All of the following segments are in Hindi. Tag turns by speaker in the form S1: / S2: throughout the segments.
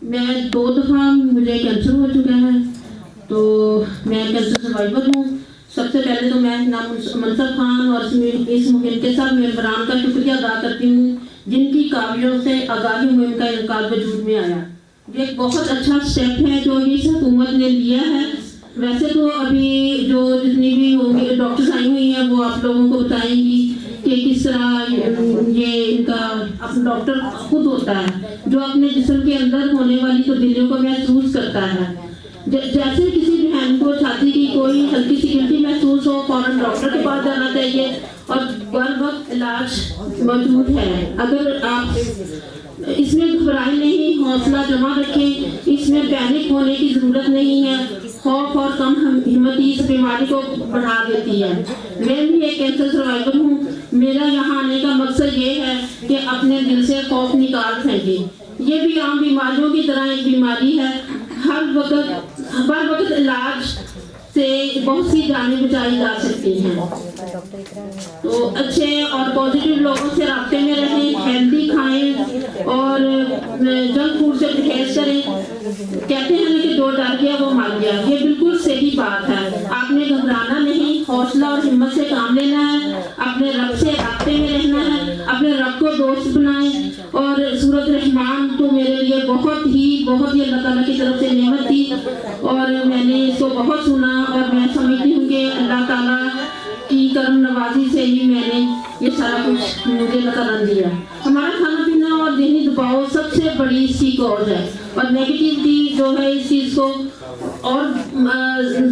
S1: मैं 2 दफ़ा मुझे कैंसर हो चुका है, तो मैं कैंसर सर्वाइवर हूँ। सबसे पहले तो मैं नाम मंसर खान और इस मुहिम के साथ मेम्बरान का शुक्रिया अदा करती हूँ, जिनकी कावियों से आगाही मुहिम का इनकार वजूद में आया। ये एक बहुत अच्छा स्टेप है जो इस हुकूमत ने लिया है। वैसे तो अभी जो जितनी भी होंगी डॉक्टर्स आई हुई हैं वो आप लोगों को बताएंगी कि किस तरह ये इनका अपना डॉक्टर खुद होता है जो अपने जिस्म के अंदर होने वाली तब्दीलियों को महसूस करता है। जैसे किसी बहन को छाती की कोई हल्की सी गिल्टी महसूस हो, फौरन डॉक्टर के पास जाना चाहिए और हर वक्त इलाज मौजूद है। अगर आप इसमें घबराए नहीं, हौसला जमा रखें, इसमें पैनिक होने की ज़रूरत नहीं है। खौफ और कम हिम्मती इस बीमारी को बढ़ा देती है। मैं भी एक कैंसर सर्वाइवर हूँ। मेरा यहाँ आने का मकसद ये है कि अपने दिल से खौफ निकाल फेंके। ये भी आम बीमारियों की तरह एक बीमारी है। हर वक्त इलाज से बहुत सी जानें बचाई जा सकती हैं। तो अच्छे और पॉजिटिव लोगों से रास्ते में रहें, हेल्दी खाएं और जंक फूड से परहेज करें। कहते हैं ना कि जो डर गया वो मर गया, ये बिल्कुल सही बात है। आपने घबराना नहीं, हौसला और हिम्मत से काम लेना है, अपने रब से रास्ते में रहना है, अपने रब को दोस्त बनाएं। और सूरत रहमान तो मेरे लिए बहुत ही अल्लाह ताला की तरफ से नेमत थी और मैंने इसको बहुत सुना और मैं समझती हूँ कि अल्लाह ताला की करम नवाजी से ही मैंने ये सारा कुछ मुझे अल्लाह ताला ने दिया। हमारा खाना पीना और ज़हनी दबाव सबसे बड़ी इसकी कॉज है और नेगेटिविटी जो है इस चीज़ को और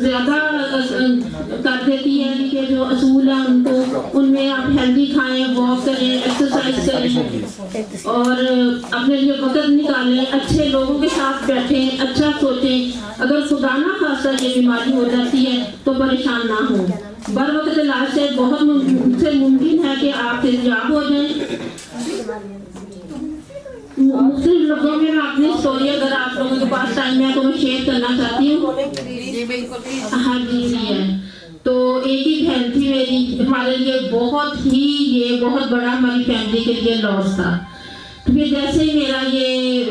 S1: ज़्यादा कर देती है कि जो असूल है उनमें आप हेल्दी खाएं, वॉक करें, एक्सरसाइज करें और अपने लिए वक्त निकालें, अच्छे लोगों के साथ बैठें, अच्छा सोचें। अगर खुदा ना खासा ये बीमारी हो जाती है तो परेशान ना हो। बर वक्त इलाज से बहुत मुमकिन है कि आप सेहतयाब हो जाएं। मुख्तलिफ लफ्ज़ों में मैं अपनी स्टोरी, अगर आप लोगों के पास टाइम है तो मैं शेयर करना चाहती हूँ। हाँ जी है। तो एक ही बहन थी मेरी, हमारे लिए बहुत बड़ा हमारी फैमिली के लिए लॉस था। तो फिर जैसे ही मेरा ये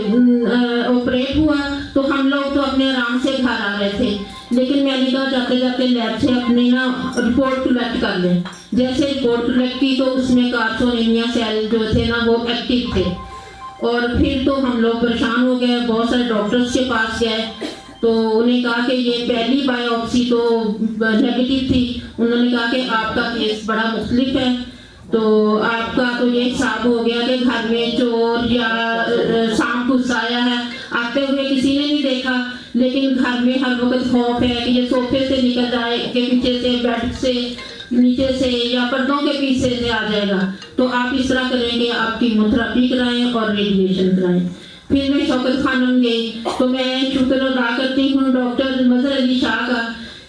S1: ऑपरेट हुआ तो हम लोग तो अपने आराम से घर आ रहे थे, लेकिन मैंने कहा जाते जाते लैब से अपनी ना रिपोर्ट कलेक्ट कर लें। जैसे रिपोर्ट कलेक्ट की तो उसमें कार्सिनोमा सेल जो थे ना वो एक्टिव थे और फिर तो हम लोग परेशान हो गए। बहुत सारे डॉक्टर्स के पास गए तो उन्हें कहा कि ये पहली बायोप्सी तो नेगेटिव थी। उन्होंने कहा कि आपका केस बड़ा मुख्तलिफ है, तो आपका तो ये हिसाब हो गया कि घर में चोर या सांप घुस आया है। आते हुए किसी ने नहीं देखा, लेकिन घर में हर वक्त खौफ है कि ये सोफे से निकल जाए, के पीछे से, बेड से, नीचे से या पर्दों के पीछे से आ जाएगा। तो आप इस तरह करेंगे, आप कीमोथेरेपी कराएं और रेडिएशन कराएं। फिर मैं शौकत खानम गई तो मैं शुक्र अदा करती हूँ डॉक्टर मजहर अली शाह का,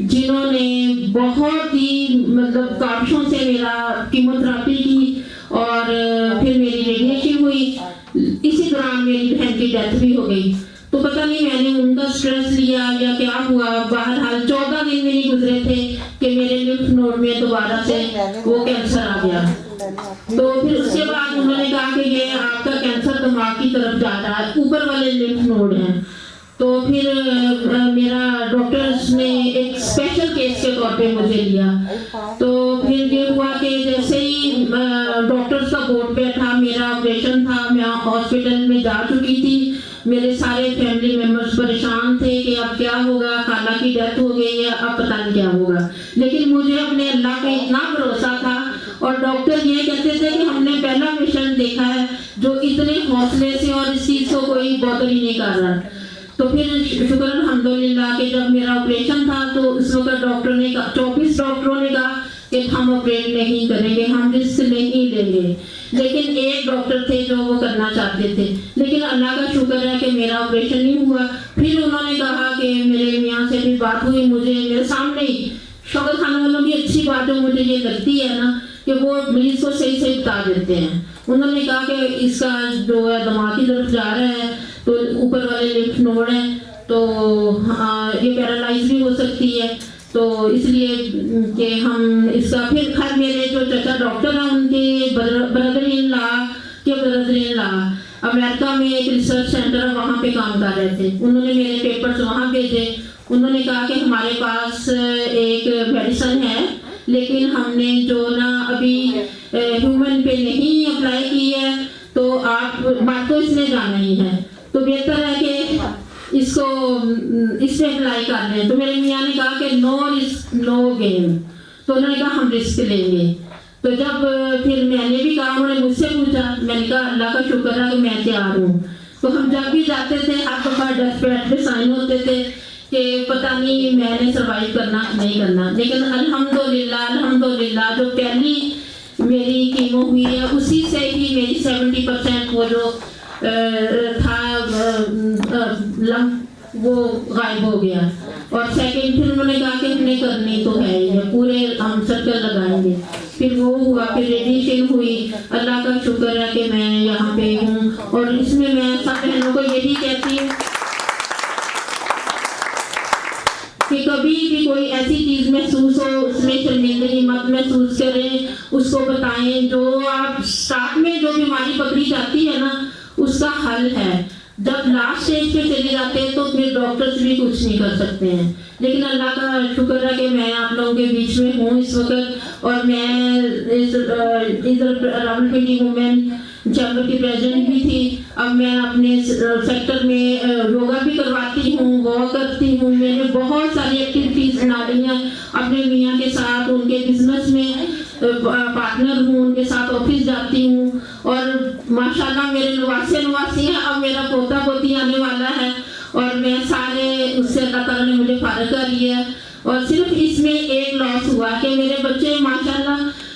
S1: जिन्होंने बहुत ही काविशों से मेरा कीमोथेरेपी की और फिर मेरी रेडिएशन हुई। इसी दौरान मेरी बहन की डेथ भी हो गई। तो पता नहीं मैंने उनका स्ट्रेस लिया या क्या हुआ, बहरहाल 14 दिन में नहीं गुजरे थे कि मेरे लिम्फ नोड में दोबारा से वो कैंसर आ गया। तो फिर उसके बाद उन्होंने कहा कि ये आपका कैंसर दिमाग की तरफ जा रहा है, ऊपर वाले लिम्फ नोड हैं। तो फिर मेरा डॉक्टर्स ने एक स्पेशल केस के तौर पे मुझे लिया। तो फिर ये हुआ कि जैसे ही डॉक्टर्स का बोर्ड बैठा, मेरा ऑपरेशन था, मैं हॉस्पिटल में जा चुकी थी। मेरे सारे फैमिली मेंबर्स परेशान थे कि अब क्या होगा, खाला की डेथ हो गई है, अब पता नहीं क्या होगा। लेकिन मुझे अपने अल्लाह पे इतना भरोसा था और डॉक्टर ये कहते थे कि हमने पहला पेशेंट देखा है जो इतने हौसले से और इस चीज़ को कोई बॉदर ही नहीं कर रहा। तो फिर शुक्र अल्हम्दुलिल्लाह कि जब मेरा ऑपरेशन था तो उस वक्त डॉक्टर ने कहा, 24 डॉक्टरों ने कहा कि हम ऑपरेट नहीं करेंगे, हम रिस्क नहीं लेंगे। लेकिन एक डॉक्टर थे जो वो करना चाहते थे, लेकिन अल्लाह का शुक्र है कि मेरा ऑपरेशन नहीं हुआ। फिर उन्होंने कहा कि मेरे मियाँ से भी बात हुई, मुझे मेरे सामने ही शौकत खाना वालों की अच्छी बात जो मुझे ये लगती है ना कि वो मरीज को सही सही बता देते हैं। उन्होंने कहा कि इसका जो है दिमाग की तरफ जा रहा है, तो ऊपर वाले लिम्फ नोड है, तो ये पैरालाइज भी हो सकती है। तो इसलिए कि हम इसका फिर मेरे जो चचा डॉक्टर हैं उनके ब्रदर इन लॉ अमेरिका में एक रिसर्च सेंटर है, वहाँ पे काम कर रहे थे। उन्होंने मेरे पेपर्स वहाँ भेजे। उन्होंने कहा कि हमारे पास एक मेडिसिन है, लेकिन हमने जो ना अभी ह्यूमन पे नहीं अप्लाई की है, तो आप बात तो इसमें जाना ही है, तो बेहतर है कि इसको इसमें अप्लाई कर लें। तो मेरे मियाँ ने कहा कि नो रिस्क नो गेम, तो उन्होंने कहा हम रिस्क लेंगे। तो जब फिर मैंने भी कहा, उन्होंने मुझसे पूछा, मैंने कहा अल्लाह का शुक्र है कि मैं तैयार हूँ। तो हम जब भी जाते थे, हर दफा डेथ बेड पे साइन होते थे कि पता नहीं मैंने सर्वाइव करना नहीं करना, लेकिन अल्हम्दुलिल्लाह जो पहली मेरी कीमो हुई है, उसी से ही मेरी 70% वो जो था लम्प वो गायब हो गया। और सेकंड फिर उन्होंने कहा कि हमने करनी तो है ही, पूरे हम सर्कल लगाएंगे। फिर वो हुआ, फिर रेडिएशन हुई। अल्लाह का शुक्र है कि मैं यहाँ पे हूँ। और इसमें मैं सब बहनों को यही कहती हूँ कि कभी भी कोई ऐसी चीज महसूस हो, उसमें शर्मिंदगी मत महसूस करें, उसको बताएं। जो आप स्टार्ट में जो बीमारी पकड़ी जाती है ना, उसका हल है। जब लास्ट स्टेज पे चले जाते हैं तो फिर डॉक्टर्स भी कुछ नहीं कर सकते हैं। लेकिन अल्लाह का शुक्र है कि मैं आप लोगों के बीच में हूँ इस वक्त, और मैं इधर रावलपिंडी वुमेन चैम्बर की प्रेसिडेंट भी थी। अब मैं अपने सेक्टर में योगा भी करवाती हूँ, वॉक करती हूँ। मैंने बहुत सारी एक्टिविटीज बना ली हैं अपने मियाँ के साथ, उनके बिजनेस में पार्टनर हूँ, उनके साथ ऑफिस जाती हूँ। और माशाल्लाह मेरे नवासी हैं। अब मेरा पोता पोती आने वाला है, और मैं सारे उससे अल्लाह ताला ने मुझे फारग कर लिया है। और सिर्फ इसमें एक लॉस हुआ कि मेरे बच्चे माशाल्लाह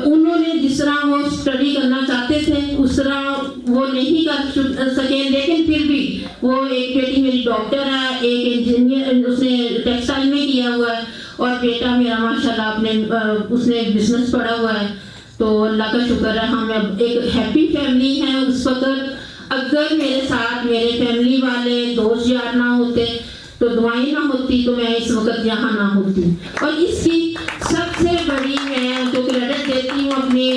S1: उन्होंने जिस तरह वो स्टडी करना चाहते थे उस तरह वो नहीं कर सके, लेकिन फिर भी वो, एक बेटी मेरी डॉक्टर है, एक इंजीनियर उसने टेक्सटाइल में किया हुआ है, और बेटा मेरा माशाल्लाह अपने उसने बिजनेस पढ़ा हुआ है। तो अल्लाह का शुक्र है, हम अब एक हैप्पी फैमिली है उस वक्त। अगर मेरे साथ मेरे फैमिली वाले दोस्त यार ना होते, तो दुआएं ना होती, तो मैं इस वक्त यहाँ ना होती। और इसकी सबसे बड़ी मैं जो क्रेडिट देती हूँ अपनी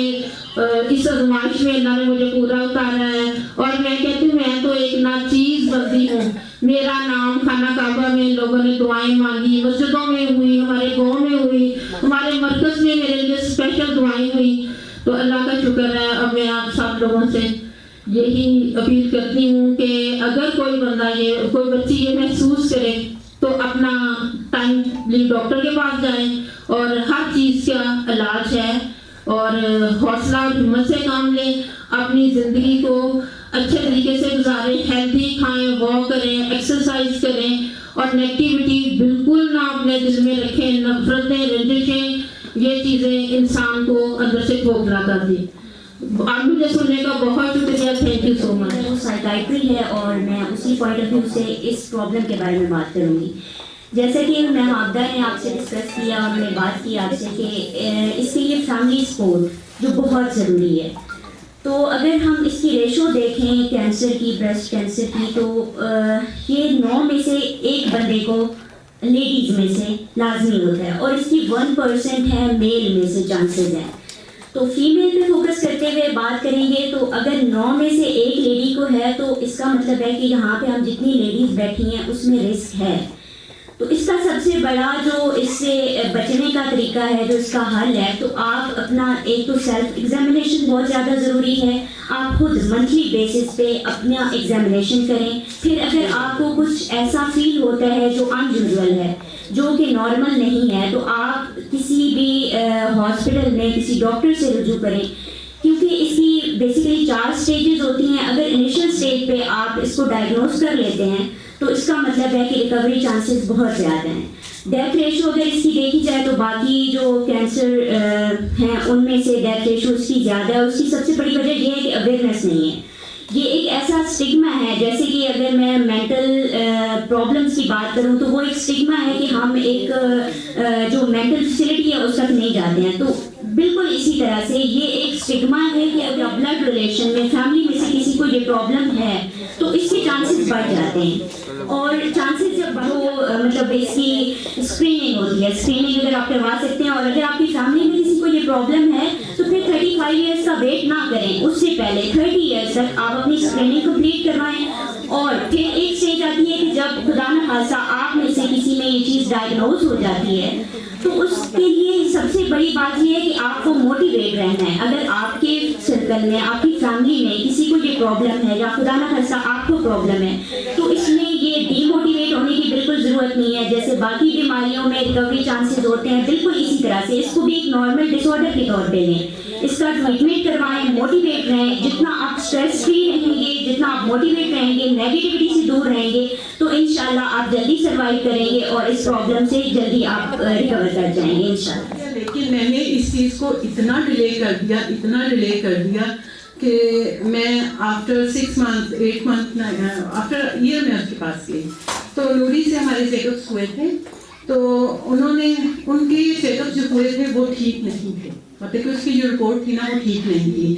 S1: इस आजमाइश में, अल्लाह ने मुझे पूरा उतारा है। और मैं कहती हूँ मैं तो एक नाचीज बंदी हूँ। मेरा नाम खाना काबा में लोगों ने दुआएं मांगी, मस्जिदों में हुई, हमारे गाँव में हुई, हमारे मरकज में मेरे लिए स्पेशल दुआएं हुई। तो अल्लाह का शुक्र है। अब मैं आप सब लोगों से यही अपील करती हूँ कि अगर कोई बंदा कोई बच्ची ये महसूस करे, तो अपना टाइमली डॉक्टर के पास जाएं, और हर चीज़ का इलाज है। और हौसला और हिम्मत से काम लें, अपनी ज़िंदगी को अच्छे तरीके से गुजारें, हेल्दी खाएं, वॉक करें, एक्सरसाइज करें, और नेगेटिविटी बिल्कुल ना अपने दिल में रखें। नफरतें, रंजिशें, ये चीज़ें इंसान को अंदर से खोखला कर दी। आप मुझे सुनने का बहुत शुक्रिया, थैंक यू सो मच।
S2: वो साइकाइट्री है, और मैं उसी पॉइंट ऑफ व्यू से इस प्रॉब्लम के बारे में बात करूँगी। जैसे कि मैम आबदा ने आपसे डिस्कस किया और हमने बात की आपसे कि इसके लिए फैमिली सपोर्ट जो बहुत ज़रूरी है। तो अगर हम इसकी रेशो देखें कैंसर की, ब्रेस्ट कैंसर की, तो ये 9 में से 1 बंदे को लेडीज़ में से लाजमी होता है, और इसकी 1% है मेल में से चांसेस हैं। तो फीमेल पे फोकस करते हुए बात करेंगे, तो अगर 9 में से 1 लेडी को है, तो इसका मतलब है कि यहाँ पे हम जितनी लेडीज़ बैठी हैं उसमें रिस्क है। तो इसका सबसे बड़ा जो इससे बचने का तरीका है, जो इसका हल है, तो आप अपना एक तो सेल्फ एग्जामिनेशन बहुत ज़्यादा ज़रूरी है। आप खुद मंथली बेसिस पे अपना एग्जामिनेशन करें। फिर अगर आपको कुछ ऐसा फील होता है जो अनयूजुअल है, जो कि नॉर्मल नहीं है, तो आप किसी भी हॉस्पिटल में किसी डॉक्टर से रुजू करें, क्योंकि इसकी बेसिकली 4 स्टेजेस होती हैं। अगर इनिशियल स्टेज पे आप इसको डायग्नोज कर लेते हैं, तो इसका मतलब है कि रिकवरी चांसेस बहुत ज़्यादा हैं। डेथ रेशो अगर इसकी देखी जाए, तो बाकी जो कैंसर हैं उनमें से डेथ रेशो इसकी ज़्यादा है। उसकी सबसे बड़ी वजह यह है कि अवेयरनेस नहीं है। ये एक ऐसा स्टिग्मा है, जैसे कि अगर मैं मेंटल प्रॉब्लम्स की बात करूं, तो वो एक स्टिग्मा है कि हम एक जो मेंटल फैसिलिटी है उस तक नहीं जाते हैं। तो बिल्कुल इसी तरह से ये एक स्टिग्मा है कि अगर ब्लड रिलेशन में फैमिली में से किसी को ये प्रॉब्लम है, तो इसके चांसेस चांसेस बढ़ जाते हैं। और चांसेस जब मतलब इसकी स्क्रीनिंग होती है, स्क्रीनिंग अगर आप करवा सकते हैं, और अगर आपकी फैमिली में किसी को ये प्रॉब्लम है तो फिर 35 ईयर्स का वेट ना करें, उससे पहले 30 ईयर्स तक आप अपनी स्क्रीनिंग कंप्लीट करवाएं। और फिर एक स्टेज आती है कि जब खुदा न खासा आप में से किसी में ये चीज़ डायग्नोज हो जाती है, तो उसके लिए सबसे बड़ी बात ये है कि आपको मोटिवेट रहना है। अगर आपके सर्कल में, आपकी फैमिली में किसी को ये प्रॉब्लम है या खुदा न खासा आपको प्रॉब्लम है, तो इसमें ये डीमोटिवेट होने की बिल्कुल ज़रूरत नहीं है। जैसे बाकी बीमारियों में रिकवरी चांसेस होते हैं, बिल्कुल इसी तरह से इसको भी एक नॉर्मल डिसऑर्डर के तौर पे लें, इसका ट्रीटमेंट करवाएं, मोटिवेट रहें। जितना आप स्ट्रेस फ्री रहेंगे, जितना आप मोटिवेट रहेंगे, नेगेटिविटी से दूर रहेंगे, तो इंशाल्लाह आप जल्दी सर्वाइव करेंगे और इस प्रॉब्लम से जल्दी आप रिकवर कर जाएंगे इंशाल्लाह।
S3: लेकिन मैंने इस चीज़ को इतना डिले कर दिया कि मैं after 6 month 8 month after year में उसके पास गई। तो नूरी से हमारे चेकअप्स हुए थे, तो उनके चेकअप जो हुए थे वो ठीक नहीं थे, मतलब कि उसकी जो रिपोर्ट थी ना वो ठीक नहीं थी,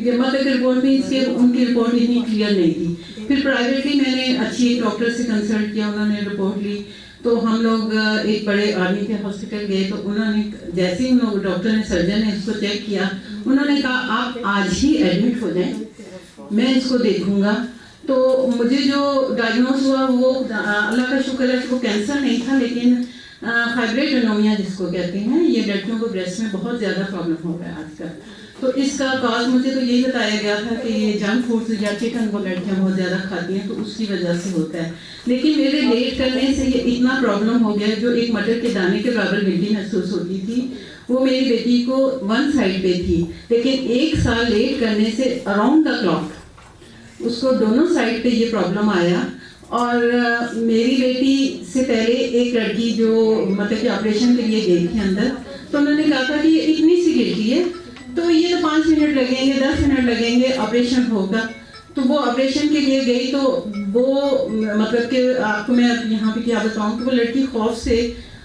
S3: मतलब रिपोर्ट में इसके उनकी रिपोर्ट इतनी क्लियर नहीं थी। फिर प्राइवेटली मैंने अच्छी एक डॉक्टर से कंसल्ट किया, उन्होंने रिपोर्ट ली, तो हम लोग एक बड़े आर्मी के हॉस्पिटल गए। तो उन्होंने जैसे ही डॉक्टर ने, सर्जन ने इसको चेक किया, उन्होंने कहा आप आज ही एडमिट हो जाएं, मैं इसको देखूंगा। तो मुझे जो डायग्नोज हुआ वो अल्लाह का शुक्र है कि वो कैंसर नहीं था, लेकिन फाइब्रोइड एनोमिया जिसको कहते हैं, ये लड़कियों को ब्रेस्ट में बहुत ज़्यादा प्रॉब्लम हो रहा है आजकल। तो इसका कॉज मुझे तो यही बताया गया था कि ये जंक फूड्स या चिकन वो लड़कियाँ बहुत ज़्यादा खाती हैं, तो उसकी वजह से होता है। लेकिन मेरे लेट करने से ये इतना प्रॉब्लम हो गया, जो एक मटर के दाने के बराबर गिल्टी महसूस होती थी, वो मेरी बेटी को वन साइड पे थी, लेकिन 1 साल लेट करने से अराउंड द क्लॉक उसको दोनों साइड पे ये प्रॉब्लम आया। और मेरी बेटी से पहले एक लड़की जो मतलब कि ऑपरेशन के लिए गई थी अंदर, तो उन्होंने कहा था कि ये इतनी सी गिल्टी है, तो ये तो 5 मिनट लगेंगे, 10 मिनट लगेंगे, ऑपरेशन होगा। तो वो ऑपरेशन के लिए गई, तो वो मतलब कि आपको मैं यहाँ पे क्या बताऊँ कि वो लड़की खौफ से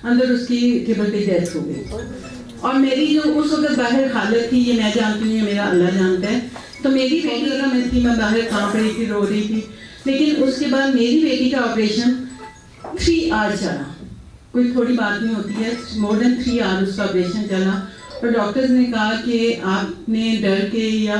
S3: अंदर उसकी टेबल पे डेथ हो गई। और मेरी जो उस वक्त बाहर हालत थी, ये मैं जानती हूँ, ये मेरा अल्लाह जानता है। तो मेरी बेटी का मैं थी, मैं बाहर कांप रही थी, रो रही थी। लेकिन उसके बाद मेरी बेटी का ऑपरेशन 3 आवर चला, कोई थोड़ी बात नहीं होती है, मोर देन 3 आवर उसका ऑपरेशन चला। और डॉक्टर्स ने कहा कि आपने डर के या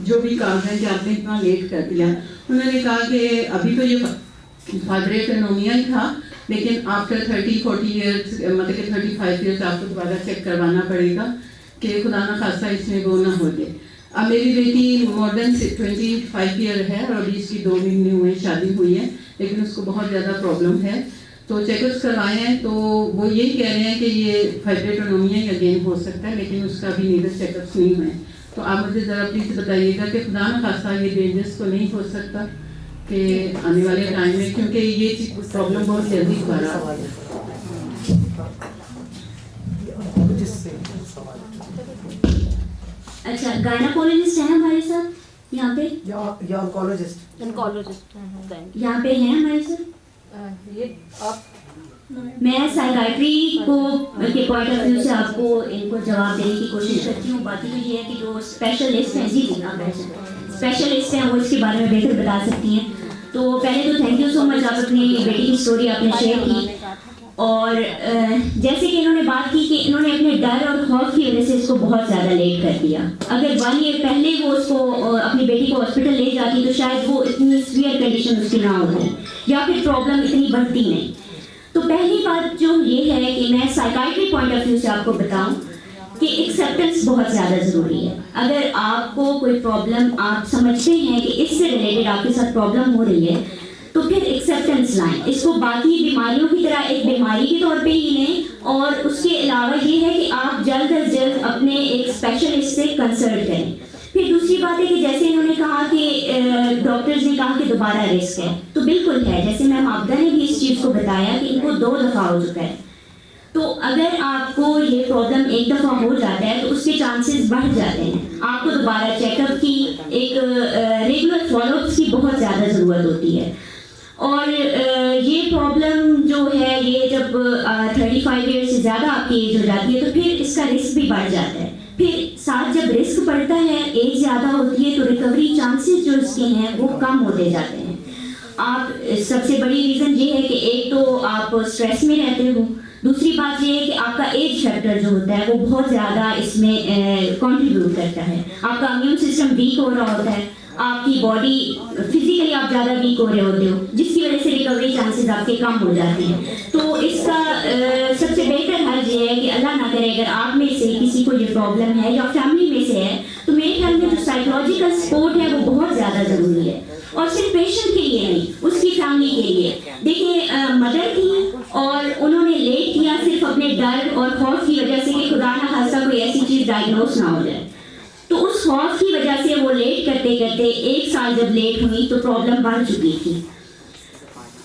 S3: जो भी काम है कि आपने इतना लेट कर दिया। उन्होंने कहा कि अभी तो ये फाइब्रोइड एनोमिया ही था, लेकिन आफ्टर 30-40 ईयर्स, मतलब कि 35 ईयर्स आपको दोबारा चेक करवाना पड़ेगा कि खुदा ना खासा इसमें वो ना हो जाए। अब मेरी बेटी मोर देन 25 ईयर है और अभी इसकी 2 महीने हुए शादी हुई है, लेकिन उसको बहुत ज़्यादा प्रॉब्लम है। तो चेकअप्स करवाए हैं, तो वो यही कह रहे हैं कि ये फाइब्रोइड एनोमिया ही अगेन हो सकता है, लेकिन उसका भी नीडल चेकअप्स नहीं हुए। तो आप मुझे ज़रा प्लीज़ बताइएगा कि खुदा न खासा ये डेंजरस तो नहीं हो सकता कि आने वाले टाइम में, क्योंकि ये प्रॉब्लम बहुत जल्दी दोबारा आ है।
S2: अच्छा, गायनाकोलॉजिस्ट हैं हमारे साथ यहाँ पे,
S4: या ऑन्कोलॉजिस्ट
S2: यहाँ पे हैं हमारे साथ।
S4: ये आप
S2: मैं साइकाइट्री को के पॉइंट ऑफ व्यू से आपको इनको जवाब देने की कोशिश करती हूँ। बाकी तो ये है कि जो स्पेशलिस्ट हैं, जी आप स्पेशलिस्ट हैं, वो इसके बारे में बेहतर बता सकती हैं। तो पहले तो थैंक यू सो मच, आप अपनी बेटी की स्टोरी आपने शेयर की। और जैसे कि इन्होंने बात की कि इन्होंने अपने डर और खौफ की वजह से इसको बहुत ज़्यादा लेट कर दिया। अगर 1 ईयर पहले वो उसको अपनी बेटी को हॉस्पिटल ले जाती तो शायद वो इतनी सीवियर कंडीशन उसकी ना होती या फिर प्रॉब्लम इतनी बढ़ती नहीं। तो पहली बात जो ये है कि मैं साइकाइट्री पॉइंट ऑफ व्यू से आपको बताऊं कि एक्सेप्टेंस बहुत ज़्यादा ज़रूरी है। अगर आपको कोई प्रॉब्लम आप समझते हैं कि इससे रिलेटेड आपके साथ प्रॉब्लम हो रही है, तो फिर एक्सेप्टेंस लाएं। इसको बाकी बीमारियों की तरह एक बीमारी के तौर पे ही लें, और उसके अलावा ये है कि आप जल्द अज जल्द अपने एक स्पेशलिस्ट से कंसल्ट करें। फिर दूसरी बात है कि जैसे इन्होंने कहा कि डॉक्टर्स ने कहा कि दोबारा रिस्क है, तो बिल्कुल है। जैसे मैम आपदा ने भी इस चीज़ को बताया कि इनको 2 दफ़ा हो चुका है। तो अगर आपको ये प्रॉब्लम एक दफ़ा हो जाता है तो उसके चांसेस बढ़ जाते हैं। आपको दोबारा चेकअप की, एक रेगुलर फॉलोअप्स की बहुत ज़्यादा ज़रूरत होती है। और ये प्रॉब्लम जो है, ये जब 35 ईयर से ज़्यादा आपकी एज हो जाती है तो फिर इसका रिस्क भी बढ़ जाता है। फिर साथ जब रिस्क बढ़ता है, एज ज़्यादा होती है, तो रिकवरी चांसेस जो इसके हैं वो कम होते जाते हैं। आप सबसे बड़ी रीज़न ये है कि एक तो आप स्ट्रेस में रहते हो, दूसरी बात ये है कि आपका एज फैक्टर जो होता है वो बहुत ज़्यादा इसमें कंट्रीब्यूट करता है। आपका इम्यून सिस्टम वीक हो रहा होता है, आपकी बॉडी फिजिकली आप ज़्यादा वीक हो रहे होते हो, जिसकी वजह से रिकवरी चांसेस आपके कम हो जाते हैं। तो इसका सबसे बेहतर हल ये है कि अल्लाह ना करे अगर आप में से किसी को ये प्रॉब्लम है या फैमिली में से है, तो मेरे ख्याल में जो साइकोलॉजिकल सपोर्ट है वो बहुत ज़्यादा ज़रूरी है, और सिर्फ पेशेंट के लिए नहीं, उसकी फैमिली के लिए। देखिए मदर थी और उन्होंने लेट किया सिर्फ अपने डर और खौफ की वजह से कि खुदा ना खास्ता कोई ऐसी चीज़ डायग्नोस ना हो जाए, तो उस खौफ की वजह से वो लेट करते करते 1 साल जब लेट हुई तो प्रॉब्लम बढ़ चुकी थी।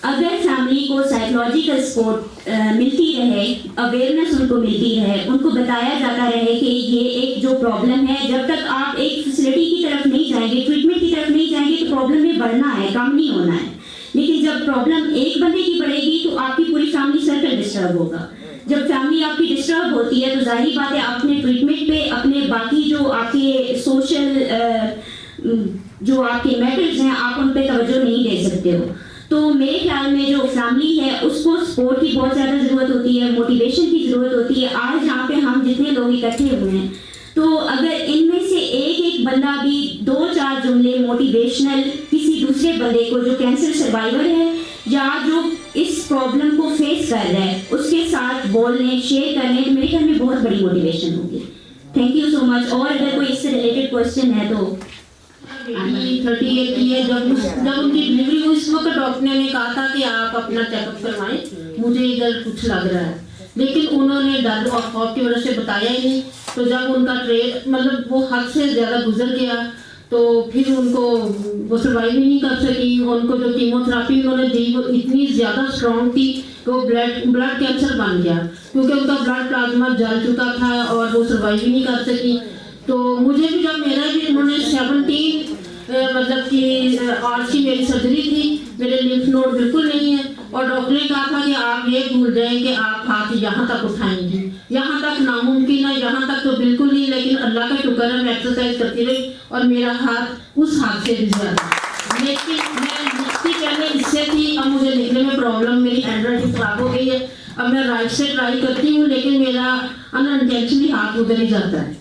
S2: अगर फैमिली को साइकोलॉजिकल सपोर्ट मिलती रहे, अवेयरनेस उनको मिलती रहे, उनको बताया जाता रहे कि ये एक जो प्रॉब्लम है, जब तक आप एक फैसिलिटी की तरफ नहीं जाएंगे, ट्रीटमेंट की तरफ नहीं जाएंगे, तो प्रॉब्लम में बढ़ना है, कम नहीं होना है। लेकिन जब प्रॉब्लम एक बंदे की बढ़ेगी तो आपकी पूरी फैमिली सर्कल डिस्टर्ब होगा। जब फैमिली आपकी डिस्टर्ब होती है तो जाहिर बात है अपने ट्रीटमेंट पे, अपने बाकी जो आपके सोशल जो आपके मैटर्स हैं आप उन पे तवज्जो नहीं दे सकते हो। तो मेरे ख्याल में जो फैमिली है उसको सपोर्ट की बहुत ज़्यादा ज़रूरत होती है, मोटिवेशन की ज़रूरत होती है। आज यहाँ पे हम जितने लोग इकट्ठे हुए हैं, तो अगर इनमें से एक बंदा भी 2-4 जुमले मोटिवेशनल किसी दूसरे बंदे को जो कैंसर सर्वाइवर है या जो इस प्रॉब्लम को फेस कर रहा है उसके साथ बोलने, शेयर करने, तो मेरे ख्याल में बहुत बड़ी मोटिवेशन होगी। Thank you so much. और अगर कोई इससे रिलेटेड क्वेश्चन है तो
S1: 38 की है। जब उनकी डिलीवरी हुई उस वक्त डॉक्टर ने कहा था कि आप अपना चेकअप करवाएं, मुझे इधर कुछ लग रहा है, लेकिन उन्होंने डर और खौफ की वजह से बताया ही नहीं। तो जब उनका ट्रेड मतलब वो हद से ज़्यादा गुजर गया तो फिर उनको वो सर्वाइव ही नहीं कर सकी। उनको जो कीमोथेरापी उन्होंने दी वो इतनी ज़्यादा स्ट्रॉन्ग थी कि वो ब्लड कैंसर बन गया, क्योंकि उनका ब्लड प्लाज्मा जल चुका था और वो सर्वाइव ही नहीं कर सकी। तो मुझे भी जब मेरा भी उन्होंने 17 मतलब कि आज की मेरी सर्जरी थी, मेरे लिम्फ नोड बिल्कुल नहीं है, और डॉक्टर ने कहा था कि आप ये भूल जाएं कि आप हाथ यहाँ तक उठाएंगी, यहाँ तक नामुमकिन है, यहाँ तक तो बिल्कुल नहीं। लेकिन अल्लाह का शुक्र है मैं एक्सरसाइज करती रही और मेरा हाथ उस हाथ से भी ज़्यादा। लेकिन मैं लिखती पहले इससे थी, अब मुझे लिखने में प्रॉब्लम, मेरी हैंड राइटिंग खराब हो गई है। अब मैं राइट से ट्राई करती हूँ लेकिन मेरा अनइंटेंशनली हाथ उधर ही जाता है।